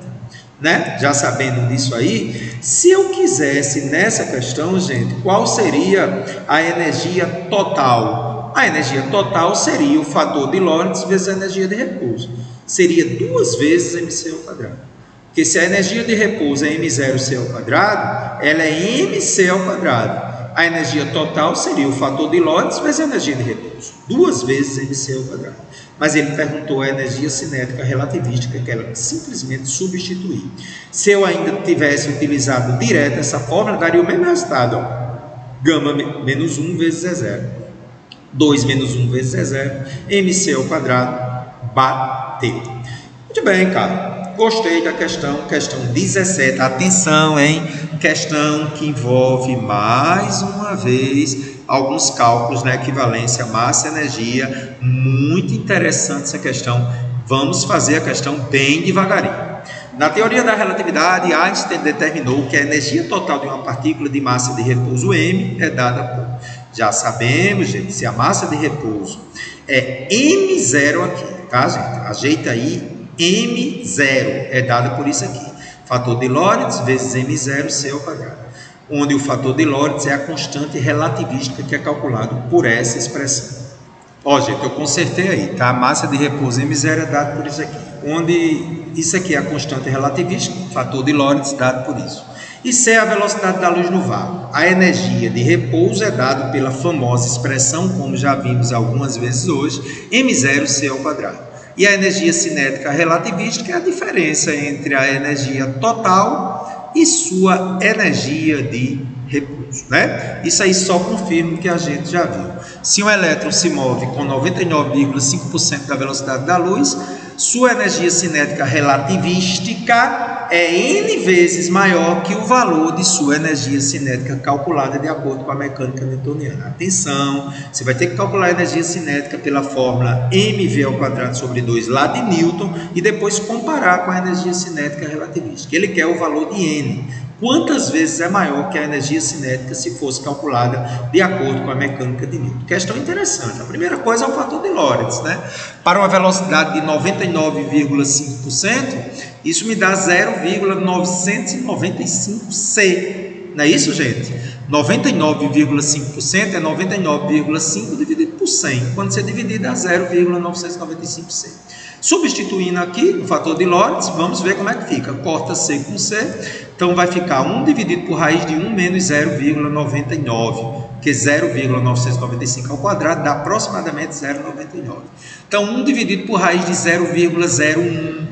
né? Já sabendo disso aí, se eu quisesse nessa questão, gente, qual seria a energia total? A energia total seria o fator de Lorentz vezes a energia de repouso. Seria 2 vezes mc ao quadrado. Porque se a energia de repouso é m0c ao quadrado, ela é mc ao quadrado. A energia total seria o fator de Lorentz vezes a energia de repouso. 2 vezes mc ao quadrado. Mas ele perguntou a energia cinética relativística, que ela simplesmente substituir. Se eu ainda tivesse utilizado direto essa fórmula, daria o mesmo resultado. Ó. Gama menos 1 vezes E0. 2 menos 1 vezes E0. mc ao quadrado, bateu. Muito bem, cara. Gostei da questão 17. Atenção, hein? Questão que envolve, mais uma vez, alguns cálculos na equivalência massa-energia. Muito interessante essa questão. Vamos fazer a questão bem devagarinho. Na teoria da relatividade, Einstein determinou que a energia total de uma partícula de massa de repouso m é dada por... Já sabemos, gente, se a massa de repouso é m0 aqui, tá, gente? Ajeita aí. M0 é dada por isso aqui, fator de Lorentz vezes M0 C ao quadrado, onde o fator de Lorentz é a constante relativística que é calculado por essa expressão. Ó, gente, eu consertei aí, tá? A massa de repouso M0 é dada por isso aqui, onde isso aqui é a constante relativística, fator de Lorentz dado por isso. E C é a velocidade da luz no vácuo. A energia de repouso é dada pela famosa expressão, como já vimos algumas vezes hoje, m0c². E a energia cinética relativística é a diferença entre a energia total e sua energia de repouso, né? Isso aí só confirma o que a gente já viu. Se um elétron se move com 99,5% da velocidade da luz, sua energia cinética relativística é n vezes maior que o valor de sua energia cinética calculada de acordo com a mecânica newtoniana. Atenção, você vai ter que calcular a energia cinética pela fórmula mv²/2 lá de Newton e depois comparar com a energia cinética relativística. Ele quer o valor de n. Quantas vezes é maior que a energia cinética se fosse calculada de acordo com a mecânica de Newton? Questão interessante. A primeira coisa é o fator de Lorentz, né? Para uma velocidade de 99,5%, isso me dá 0,995C. Não é isso, gente? 99,5% é 99,5 dividido por 100. Quando você dividir, dá 0,995C. Substituindo aqui o fator de Lorentz, vamos ver como é que fica. Corta C com C, então vai ficar 1 dividido por raiz de 1 menos 0,99, que 0,995² dá aproximadamente 0,99. Então, 1 dividido por raiz de 0,01.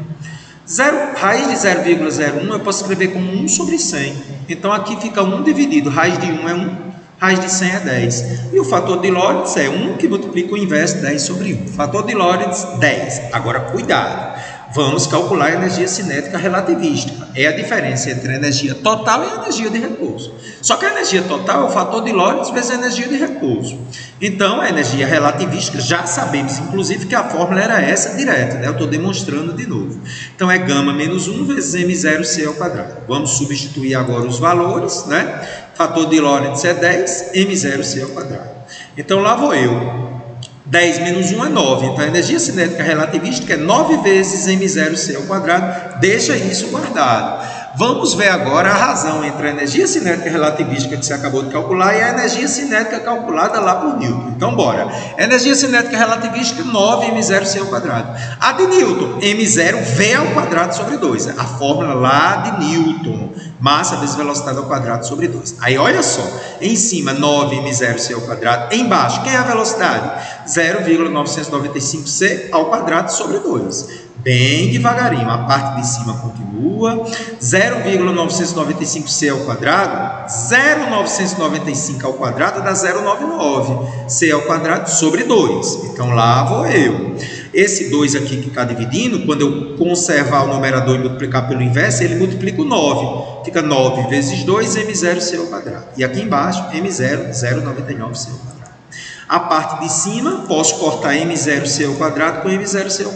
Raiz de 0,01 eu posso escrever como 1 sobre 100. Então, aqui fica 1 dividido, raiz de 1 é 1. Raiz de 100 é 10. E o fator de Lorentz é 1 que multiplica o inverso, 10 sobre 1. Fator de Lorentz, 10. Agora, cuidado. Vamos calcular a energia cinética relativística. É a diferença entre a energia total e a energia de repouso. Só que a energia total é o fator de Lorentz vezes a energia de repouso. Então, a energia relativística, já sabemos, inclusive, que a fórmula era essa direta, né? Eu estou demonstrando de novo. Então, é γ menos 1 vezes m0c². Vamos substituir agora os valores, né? Fator de Lorentz é 10, m0c². Então, lá vou eu. 10 menos 1 é 9, então a energia cinética relativística é 9 vezes m0c², deixa isso guardado. Vamos ver agora a razão entre a energia cinética relativística que você acabou de calcular e a energia cinética calculada lá por Newton. Então, bora. Energia cinética relativística, 9 m0c². A de Newton, m0v² sobre 2. A fórmula lá de Newton. Massa vezes velocidade ao quadrado sobre 2. Aí, olha só. Em cima, 9 m0c². Embaixo, quem é a velocidade? 0,995c² sobre 2. Bem devagarinho, a parte de cima continua, 0,995c², 0,995 dá 0,99, c² sobre 2. Então, lá vou eu. Esse 2 aqui que está dividindo, quando eu conservar o numerador e multiplicar pelo inverso, ele multiplica o 9. Fica 9 vezes 2, m0c². E aqui embaixo, m0, 0,99c². A parte de cima, posso cortar m0c² com m0c².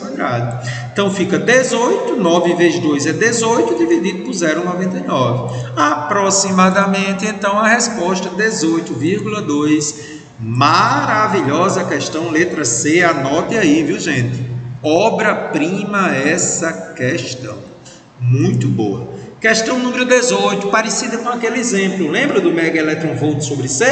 Então, fica 18, 9 vezes 2 é 18, dividido por 0,99. Aproximadamente, então, a resposta 18,2. Maravilhosa questão, letra C, anote aí, viu, gente? Obra-prima essa questão. Muito boa. Questão número 18, parecida com aquele exemplo. Lembra do megaelectronvolt sobre C?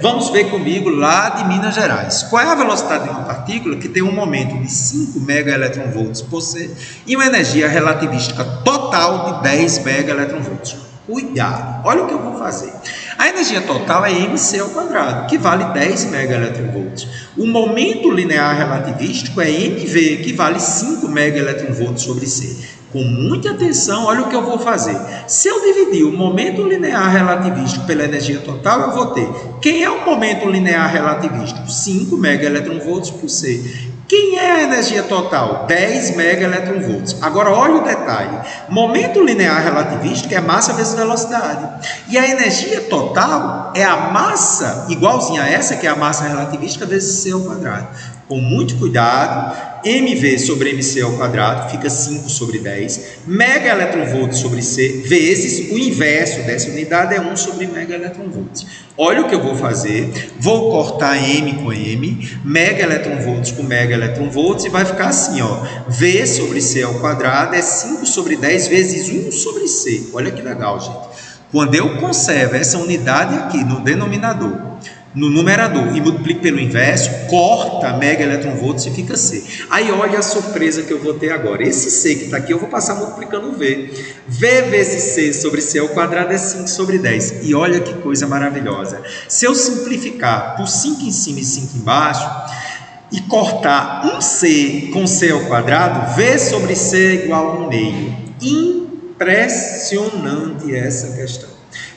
Vamos ver comigo lá de Minas Gerais. Qual é a velocidade de uma partícula que tem um momento de 5 megaelectronvolts por C e uma energia relativística total de 10 megaelectronvolts? Cuidado, olha o que eu vou fazer. A energia total é mc², que vale 10 megaelectronvolts. O momento linear relativístico é mv, que vale 5 megaelectronvolts sobre C. Com muita atenção, olha o que eu vou fazer. Se eu dividir o momento linear relativístico pela energia total, eu vou ter. Quem é o momento linear relativístico? 5 megaelectronvolts por C. Quem é a energia total? 10 megaelectronvolts. Agora, olha o detalhe. Momento linear relativístico é massa vezes velocidade. E a energia total é a massa, igualzinha a essa, que é a massa relativística, vezes c². Com muito cuidado, mv sobre mc² fica 5 sobre 10. Megaelectronvolts sobre C vezes o inverso dessa unidade é 1 sobre megaelectronvolts. Olha o que eu vou fazer. Vou cortar m com m, megaelectronvolts com megaelectronvolts, e vai ficar assim, ó. V sobre c² é 5 sobre 10 vezes 1 sobre C. Olha que legal, gente. Quando eu conservo essa unidade aqui no denominador, no numerador e multiplico pelo inverso, corta megaelectronvolts e fica C. Aí olha a surpresa que eu vou ter agora. Esse C que está aqui eu vou passar multiplicando V. V vezes C sobre C ao quadrado é 5 sobre 10. E olha que coisa maravilhosa. Se eu simplificar por 5 em cima e 5 embaixo e cortar um C com C ao quadrado, V sobre C é igual a 1 meio. Impressionante essa questão.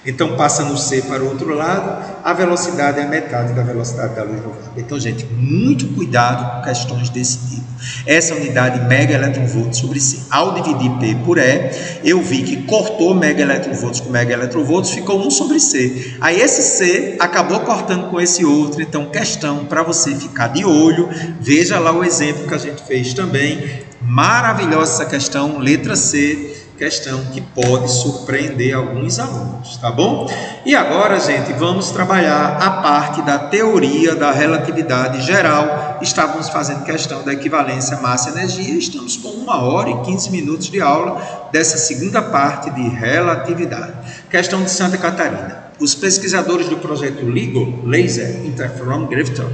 Então, passa no C para o outro lado, a velocidade é a metade da velocidade da luz no vácuo. Então, gente, muito cuidado com questões desse tipo. Essa unidade megaelectronvolts sobre C. Ao dividir P por E, eu vi que cortou megaelectronvolts com megaelectronvolts, ficou 1 sobre C. Aí esse C acabou cortando com esse outro. Então, questão para você ficar de olho. Veja lá o exemplo que a gente fez também. Maravilhosa essa questão, letra C. Questão que pode surpreender alguns alunos, tá bom? E agora, gente, vamos trabalhar a parte da teoria da relatividade geral. Estávamos fazendo questão da equivalência massa-energia. Estamos com 1 hora e 15 minutos de aula dessa segunda parte de relatividade. Questão de Santa Catarina. Os pesquisadores do projeto LIGO, Laser Interferon Gravitational,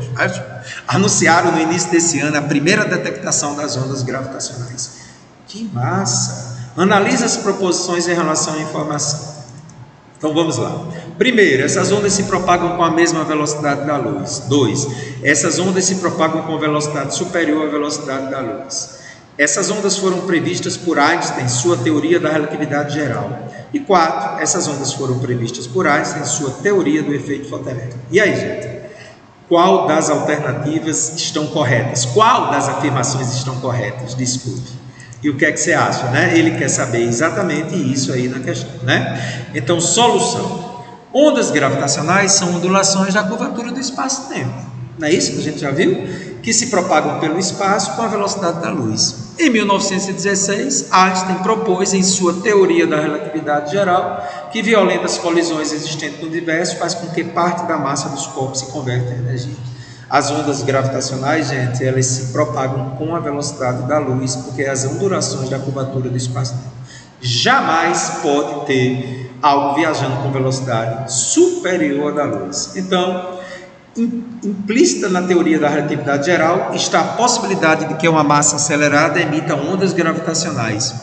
anunciaram no início desse ano a primeira detectação das ondas gravitacionais. Que massa! Analisa as proposições em relação à informação. Então vamos lá. Primeiro, essas ondas se propagam com a mesma velocidade da luz. 2. Essas ondas se propagam com velocidade superior à velocidade da luz. Essas ondas foram previstas por Einstein em sua teoria da relatividade geral. E 4. Essas ondas foram previstas por Einstein em sua teoria do efeito fotoelétrico. E aí, gente? Qual das alternativas estão corretas? Qual das afirmações estão corretas? Discute. E o que é que você acha, né? Ele quer saber exatamente isso aí na questão, né? Então, solução. Ondas gravitacionais são ondulações da curvatura do espaço-tempo. Não é isso que a gente já viu? Que se propagam pelo espaço com a velocidade da luz. Em 1916, Einstein propôs em sua teoria da relatividade geral que violentas colisões existentes no universo faz com que parte da massa dos corpos se converta em energia. As ondas gravitacionais, gente, elas se propagam com a velocidade da luz, porque as ondulações da curvatura do espaço-tempo. Jamais pode ter algo viajando com velocidade superior à da luz. Então, implícita na teoria da relatividade geral está a possibilidade de que uma massa acelerada emita ondas gravitacionais,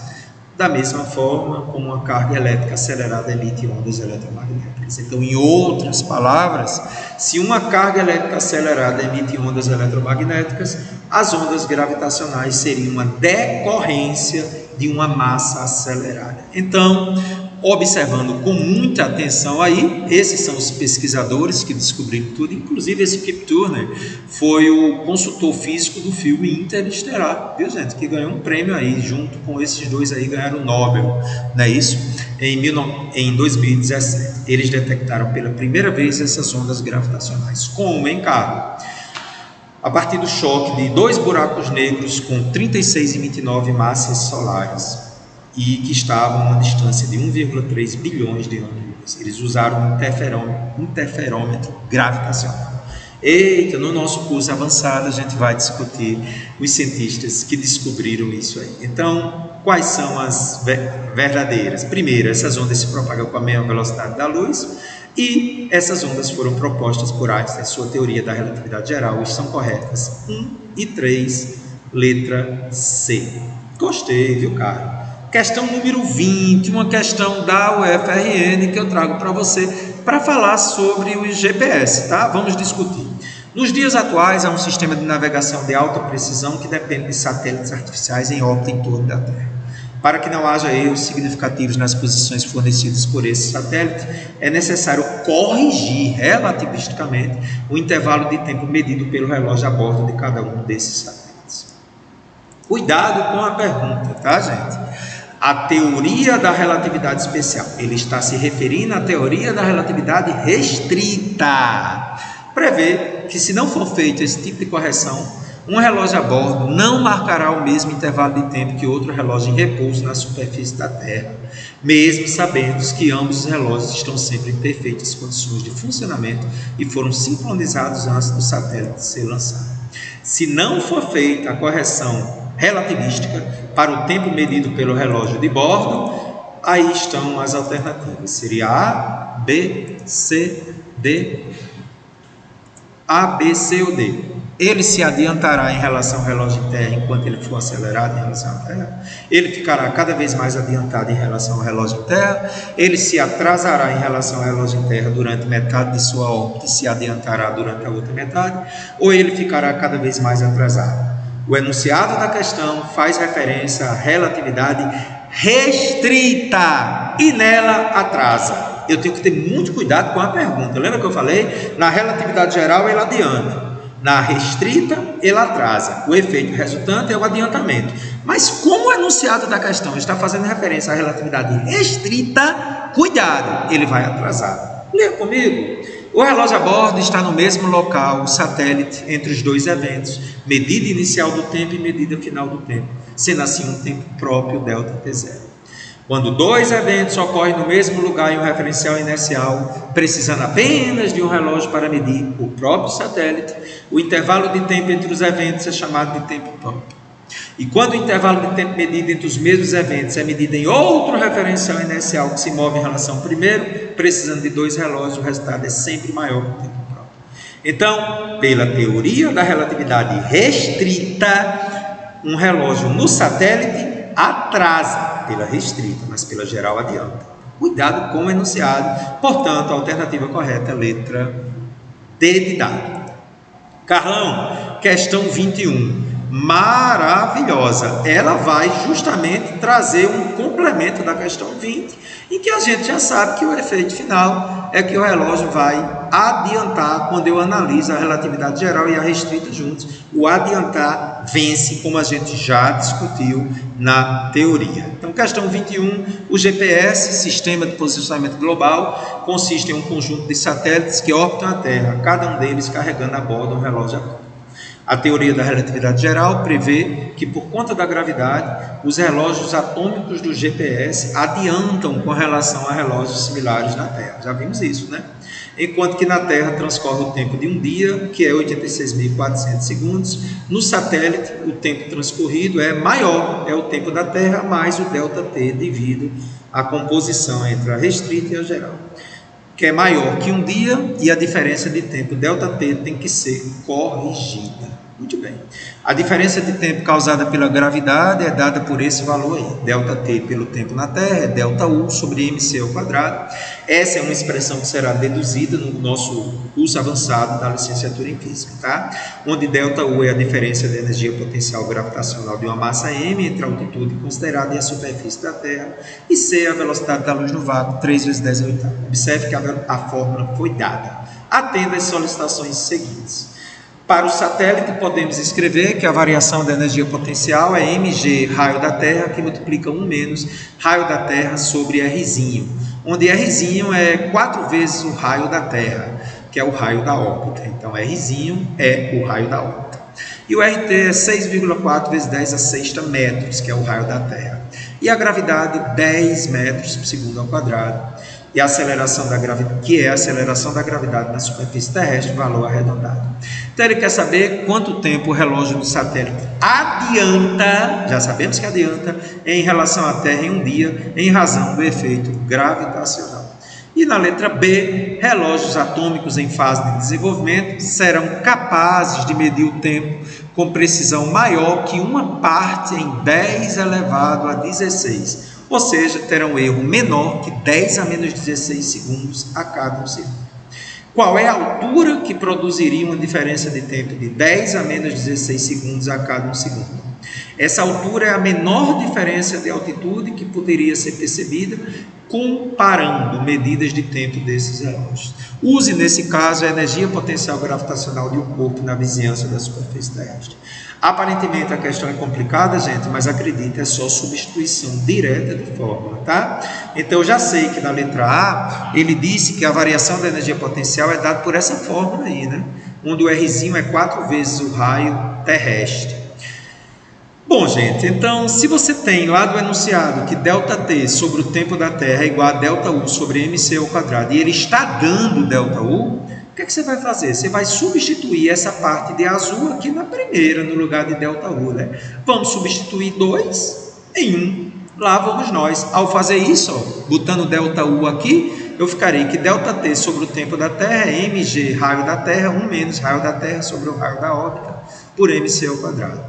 da mesma forma como uma carga elétrica acelerada emite ondas eletromagnéticas. Então, em outras palavras, se uma carga elétrica acelerada emite ondas eletromagnéticas, as ondas gravitacionais seriam uma decorrência de uma massa acelerada. Então, observando com muita atenção aí, esses são os pesquisadores que descobriram tudo, inclusive esse Kip Turner foi o consultor físico do filme Interestelar, viu, gente, que ganhou um prêmio aí, junto com esses dois aí ganharam o Nobel, não é isso? Em 2017, eles detectaram pela primeira vez essas ondas gravitacionais. Como, hein, Carlos? A partir do choque de dois buracos negros com 36 e 29 massas solares, e que estavam a uma distância de 1,3 bilhões de anos-luz. Eles usaram um interferômetro gravitacional. Eita, no nosso curso avançado a gente vai discutir os cientistas que descobriram isso aí. Então, quais são as verdadeiras? Primeiro, essas ondas se propagam com a mesma velocidade da luz e essas ondas foram propostas por Einstein, sua teoria da relatividade geral, e são corretas. 1 e 3, letra C. Gostei, viu, cara? Questão número 20, uma questão da UFRN que eu trago para você para falar sobre o GPS, tá? Vamos discutir. Nos dias atuais, há um sistema de navegação de alta precisão que depende de satélites artificiais em órbita em torno da Terra. Para que não haja erros significativos nas posições fornecidas por esse satélite, é necessário corrigir relativisticamente o intervalo de tempo medido pelo relógio a bordo de cada um desses satélites. Cuidado com a pergunta, tá, gente? A teoria da relatividade especial, ele está se referindo à teoria da relatividade restrita. Prevê que, se não for feito esse tipo de correção, um relógio a bordo não marcará o mesmo intervalo de tempo que outro relógio em repouso na superfície da Terra, mesmo sabendo que ambos os relógios estão sempre em perfeitas condições de funcionamento e foram sincronizados antes do satélite ser lançado. Se não for feita a correção relativística para o tempo medido pelo relógio de bordo, aí estão as alternativas. Seria A, B, C, D A, B, C ou D. Ele se adiantará em relação ao relógio de terra enquanto ele for acelerado em relação à Terra. Ele ficará cada vez mais adiantado em relação ao relógio de terra. Ele se atrasará em relação ao relógio de terra durante metade de sua órbita e se adiantará durante a outra metade. Ou ele ficará cada vez mais atrasado. O enunciado da questão faz referência à relatividade restrita e nela atrasa. Eu tenho que ter muito cuidado com a pergunta. Lembra que eu falei? Na relatividade geral ele adianta. Na restrita, ele atrasa. O efeito resultante é o adiantamento. Mas como o enunciado da questão está fazendo referência à relatividade restrita, cuidado, ele vai atrasar. Leia comigo. O relógio a bordo está no mesmo local, o satélite, entre os dois eventos, medida inicial do tempo e medida final do tempo, sendo assim um tempo próprio, ΔT0. Quando dois eventos ocorrem no mesmo lugar em um referencial inicial, precisando apenas de um relógio para medir o próprio satélite, o intervalo de tempo entre os eventos é chamado de tempo próprio. E quando o intervalo de tempo medido entre os mesmos eventos é medido em outro referencial inicial que se move em relação ao primeiro, precisando de dois relógios, o resultado é sempre maior que o tempo próprio. Então, pela teoria da relatividade restrita, um relógio no satélite atrasa pela restrita, mas pela geral adianta. Cuidado com o enunciado. Portanto, a alternativa correta é a letra D de dado. Carlão, questão 21. Maravilhosa. Ela vai justamente trazer um complemento da questão 20, em que a gente já sabe que o efeito final é que o relógio vai adiantar quando eu analiso a relatividade geral e a restrita juntos. O adiantar vence, como a gente já discutiu na teoria. Então, questão 21, o GPS, Sistema de Posicionamento Global, consiste em um conjunto de satélites que orbitam a Terra, cada um deles carregando a bordo um relógio atômico. A teoria da relatividade geral prevê que, por conta da gravidade, os relógios atômicos do GPS adiantam com relação a relógios similares na Terra. Já vimos isso, né? Enquanto que na Terra transcorre o tempo de um dia, que é 86.400 segundos, no satélite o tempo transcorrido é maior, é o tempo da Terra mais o ΔT devido à composição entre a restrita e a geral, que é maior que um dia, e a diferença de tempo ΔT tem que ser corrigida. Muito bem. A diferença de tempo causada pela gravidade é dada por esse valor aí. ΔT pelo tempo na Terra é ΔU sobre mc ao quadrado. Essa é uma expressão que será deduzida no nosso curso avançado da licenciatura em Física, tá? Onde ΔU é a diferença da energia potencial gravitacional de uma massa m entre a altitude considerada e a superfície da Terra, e c é a velocidade da luz no vácuo, 3 vezes 10 a oitava. Observe que a fórmula foi dada. Atenda às solicitações seguintes. Para o satélite, podemos escrever que a variação da energia potencial é mg raio da Terra, que multiplica 1 menos raio da Terra sobre Rzinho, onde Rzinho é 4 vezes o raio da Terra, que é o raio da órbita. Então, Rzinho é o raio da órbita. E o RT é 6,4 vezes 10 a sexta metros, que é o raio da Terra. E a gravidade, 10 metros por segundo ao quadrado. E a aceleração da gravidade, que é a aceleração da gravidade na superfície terrestre, valor arredondado. Então ele quer saber quanto tempo o relógio do satélite adianta, já sabemos que adianta, em relação à Terra em um dia, em razão do efeito gravitacional. E na letra B, relógios atômicos em fase de desenvolvimento serão capazes de medir o tempo com precisão maior que uma parte em 10 elevado a 16. Ou seja, terão erro menor que 10 a menos 16 segundos a cada segundo. Qual é a altura que produziria uma diferença de tempo de 10 a menos 16 segundos a cada segundo? Essa altura é a menor diferença de altitude que poderia ser percebida comparando medidas de tempo desses relógios. Use, nesse caso, a energia potencial gravitacional de um corpo na vizinhança da superfície terrestre. Aparentemente a questão é complicada, gente, mas acredite, é só substituição direta de fórmula, tá? Então eu já sei que na letra A, ele disse que a variação da energia potencial é dada por essa fórmula aí, né? Onde o Rzinho é 4 vezes o raio terrestre. Bom, gente, então se você tem lá do enunciado que ΔT sobre o tempo da Terra é igual a ΔU sobre mc ao quadrado e ele está dando ΔU, o que você vai fazer? Você vai substituir essa parte de azul aqui na primeira, no lugar de ΔU, né? Vamos substituir 2 em 1. Lá vamos nós. Ao fazer isso, ó, botando ΔU aqui, eu ficarei que ΔT sobre o tempo da Terra é mg raio da Terra, 1 menos raio da Terra sobre o raio da órbita, por mc ao quadrado.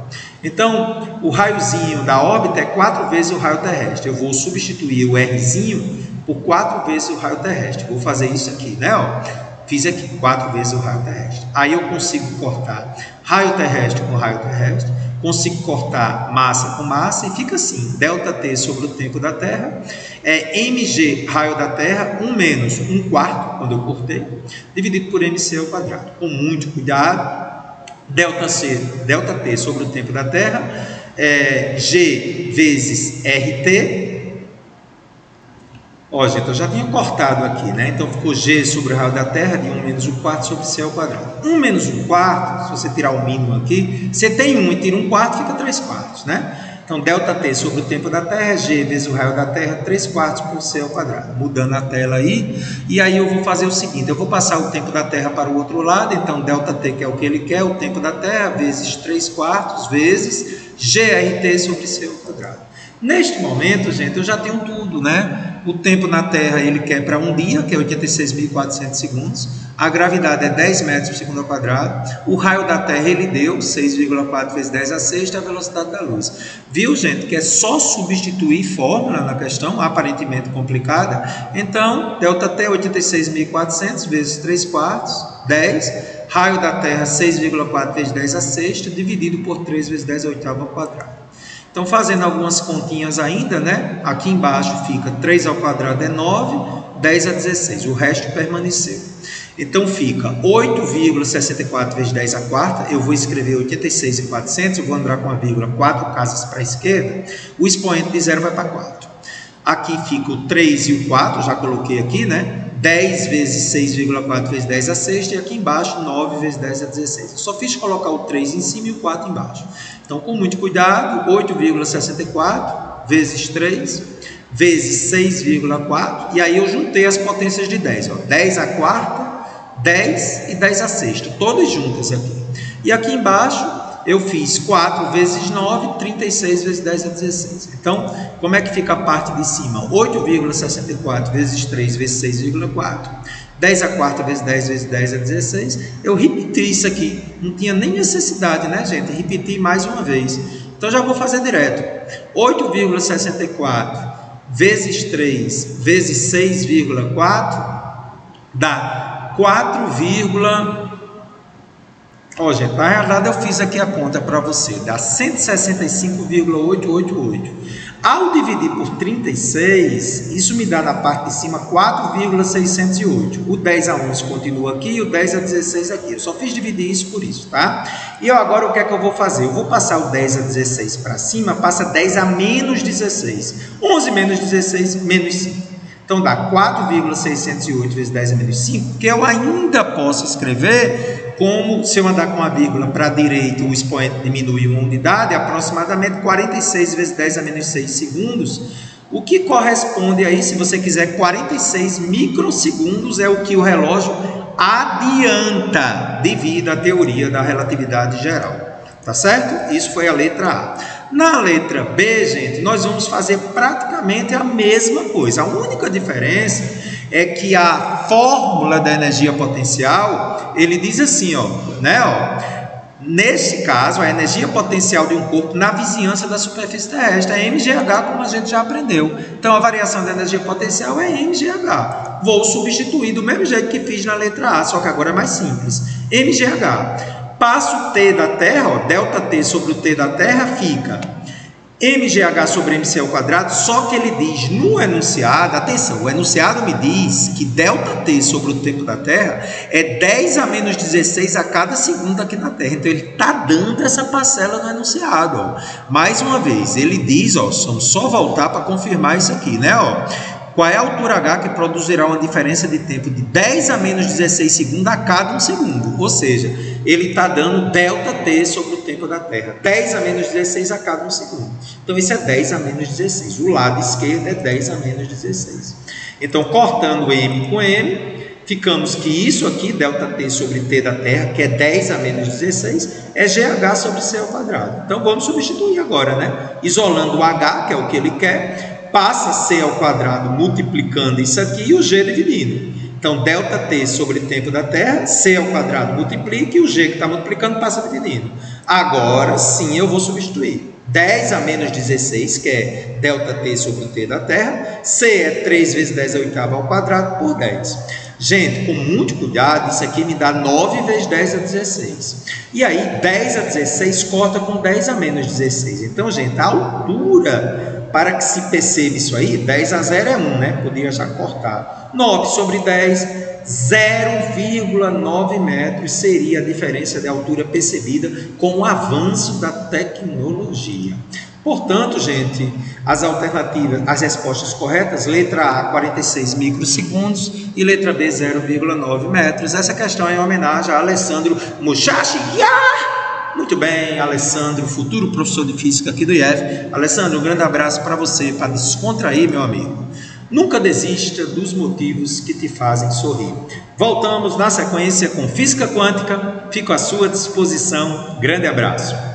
Então, o raiozinho da órbita é 4 vezes o raio terrestre. Eu vou substituir o Rzinho por 4 vezes o raio terrestre. Vou fazer isso aqui, né? Ó, fiz aqui 4 vezes o raio terrestre. Aí eu consigo cortar raio terrestre com raio terrestre, consigo cortar massa com massa e fica assim, ΔT sobre o tempo da Terra é mg raio da Terra, 1 menos 1/4, quando eu cortei, dividido por mc ao quadrado. Com muito cuidado, ΔT sobre o tempo da Terra é G vezes RT. Ó, gente, eu já tinha cortado aqui, né? Então ficou G sobre o raio da Terra de 1 menos 1/4 sobre C ao quadrado. 1 menos 1/4, se você tirar o mínimo aqui, você tem 1 e tira 1/4, fica 3/4, né? Então ΔT sobre o tempo da Terra é G vezes o raio da Terra, 3/4 por C ao quadrado. Mudando a tela aí, e aí eu vou fazer o seguinte, eu vou passar o tempo da Terra para o outro lado, então ΔT, que é o que ele quer, o tempo da Terra, vezes 3/4 vezes GRT sobre C ao quadrado. Neste momento, gente, eu já tenho tudo, né? O tempo na Terra ele quer para um dia, que é 86.400 segundos. A gravidade é 10 metros por segundo ao quadrado. O raio da Terra ele deu 6,4 vezes 10 a sexta, a velocidade da luz. Viu, gente, que é só substituir fórmula na questão, aparentemente complicada. Então, ΔT é 86.400 vezes 3/4, 10. Raio da Terra 6,4 vezes 10 a sexta, dividido por 3 vezes 10 a oitava ao quadrado. Então, fazendo algumas continhas ainda, né? Aqui embaixo fica 3 ao quadrado é 9, 10 a 16. O resto permaneceu. Então, fica 8,64 vezes 10 a quarta. Eu vou escrever 86.400. Eu vou andar com a vírgula 4 casas para a esquerda. O expoente de 0 vai para 4. Aqui fica o 3 e o 4. Já coloquei aqui, né? 10 vezes 6,4 vezes 10 a sexta. E aqui embaixo, 9 vezes 10 a 16. Eu só fiz colocar o 3 em cima e o 4 embaixo. Então, com muito cuidado, 8,64 vezes 3 vezes 6,4. E aí eu juntei as potências de 10. Ó, 10 a quarta, 10 e 10 a sexta. Todas juntas aqui. E aqui embaixo eu fiz 4 vezes 9, 36 vezes 10 a 16. Então, como é que fica a parte de cima? 8,64 vezes 3 vezes 6,4. 10 a quarta vezes 10 vezes 10 a 16. Eu repeti isso aqui. Não tinha nem necessidade, né, gente? Repeti mais uma vez. Então, já vou fazer direto. 8,64 vezes 3 vezes 6,4 dá 4, ó, gente, na realidade eu fiz aqui a conta para você. Dá 165,888. Ao dividir por 36, isso me dá na parte de cima 4,608. O 10 a 11 continua aqui e o 10 a 16 aqui. Eu só fiz dividir isso por isso, tá? E agora o que é que eu vou fazer? Eu vou passar o 10 a 16 para cima, passa 10 a menos 16. 11 menos 16, menos 5. Então dá 4,608 vezes 10 a menos 5, que eu ainda posso escrever como, se eu andar com a vírgula para a direita, o expoente diminui uma unidade, aproximadamente 46 vezes 10 a menos 6 segundos, o que corresponde aí, se você quiser, 46 microsegundos é o que o relógio adianta devido à teoria da relatividade geral. Tá certo? Isso foi a letra A. Na letra B, gente, nós vamos fazer praticamente a mesma coisa. A única diferença é que a fórmula da energia potencial, ele diz assim, ó, né, ó, nesse caso, a energia potencial de um corpo na vizinhança da superfície terrestre é mgh, como a gente já aprendeu. Então, a variação da energia potencial é mgh. Vou substituir do mesmo jeito que fiz na letra A, só que agora é mais simples. mgh. Passo o T da Terra, ó, ΔT sobre o T da Terra fica mgh sobre mc ao quadrado, só que ele diz no enunciado, atenção, o enunciado me diz que ΔT sobre o tempo da Terra é 10 a menos 16 a cada segundo aqui na Terra. Então, ele está dando essa parcela no enunciado. Ó. Mais uma vez, ele diz, ó, vamos só voltar para confirmar isso aqui, né? Ó. Qual é a altura H que produzirá uma diferença de tempo de 10 a menos 16 segundos a cada 1 segundo? Ou seja, ele está dando ΔT sobre o tempo da Terra. 10 a menos 16 a cada 1 segundo. Então, isso é 10 a menos 16. O lado esquerdo é 10 a menos 16. Então, cortando M com M, ficamos que isso aqui, ΔT sobre T da Terra, que é 10 a menos 16, é GH sobre C ao quadrado. Então, vamos substituir agora, né? Isolando o H, que é o que ele quer, passa C ao quadrado multiplicando isso aqui e o G dividindo. Então, ΔT sobre tempo da Terra, C ao quadrado multiplica e o G que está multiplicando passa dividindo. Agora sim eu vou substituir. 10 a menos 16, que é ΔT sobre o T da Terra. C é 3 vezes 10 a oitava ao quadrado por 10. Gente, com muito cuidado, isso aqui me dá 9 vezes 10 a 16. E aí, 10 a 16 corta com 10 a menos 16. Então, gente, a altura, para que se perceba isso aí, 10 a 0 é 1, né? Podia já cortar. 9 sobre 10, 0,9 metros seria a diferença de altura percebida com o avanço da tecnologia. Portanto, gente, as alternativas, as respostas corretas, letra A, 46 microsegundos e letra B, 0,9 metros. Essa questão é em homenagem a Alessandro Musashi. Muito bem, Alessandro, futuro professor de física aqui do IF. Alessandro, um grande abraço para você, para descontrair, meu amigo. Nunca desista dos motivos que te fazem sorrir. Voltamos na sequência com Física Quântica. Fico à sua disposição. Grande abraço.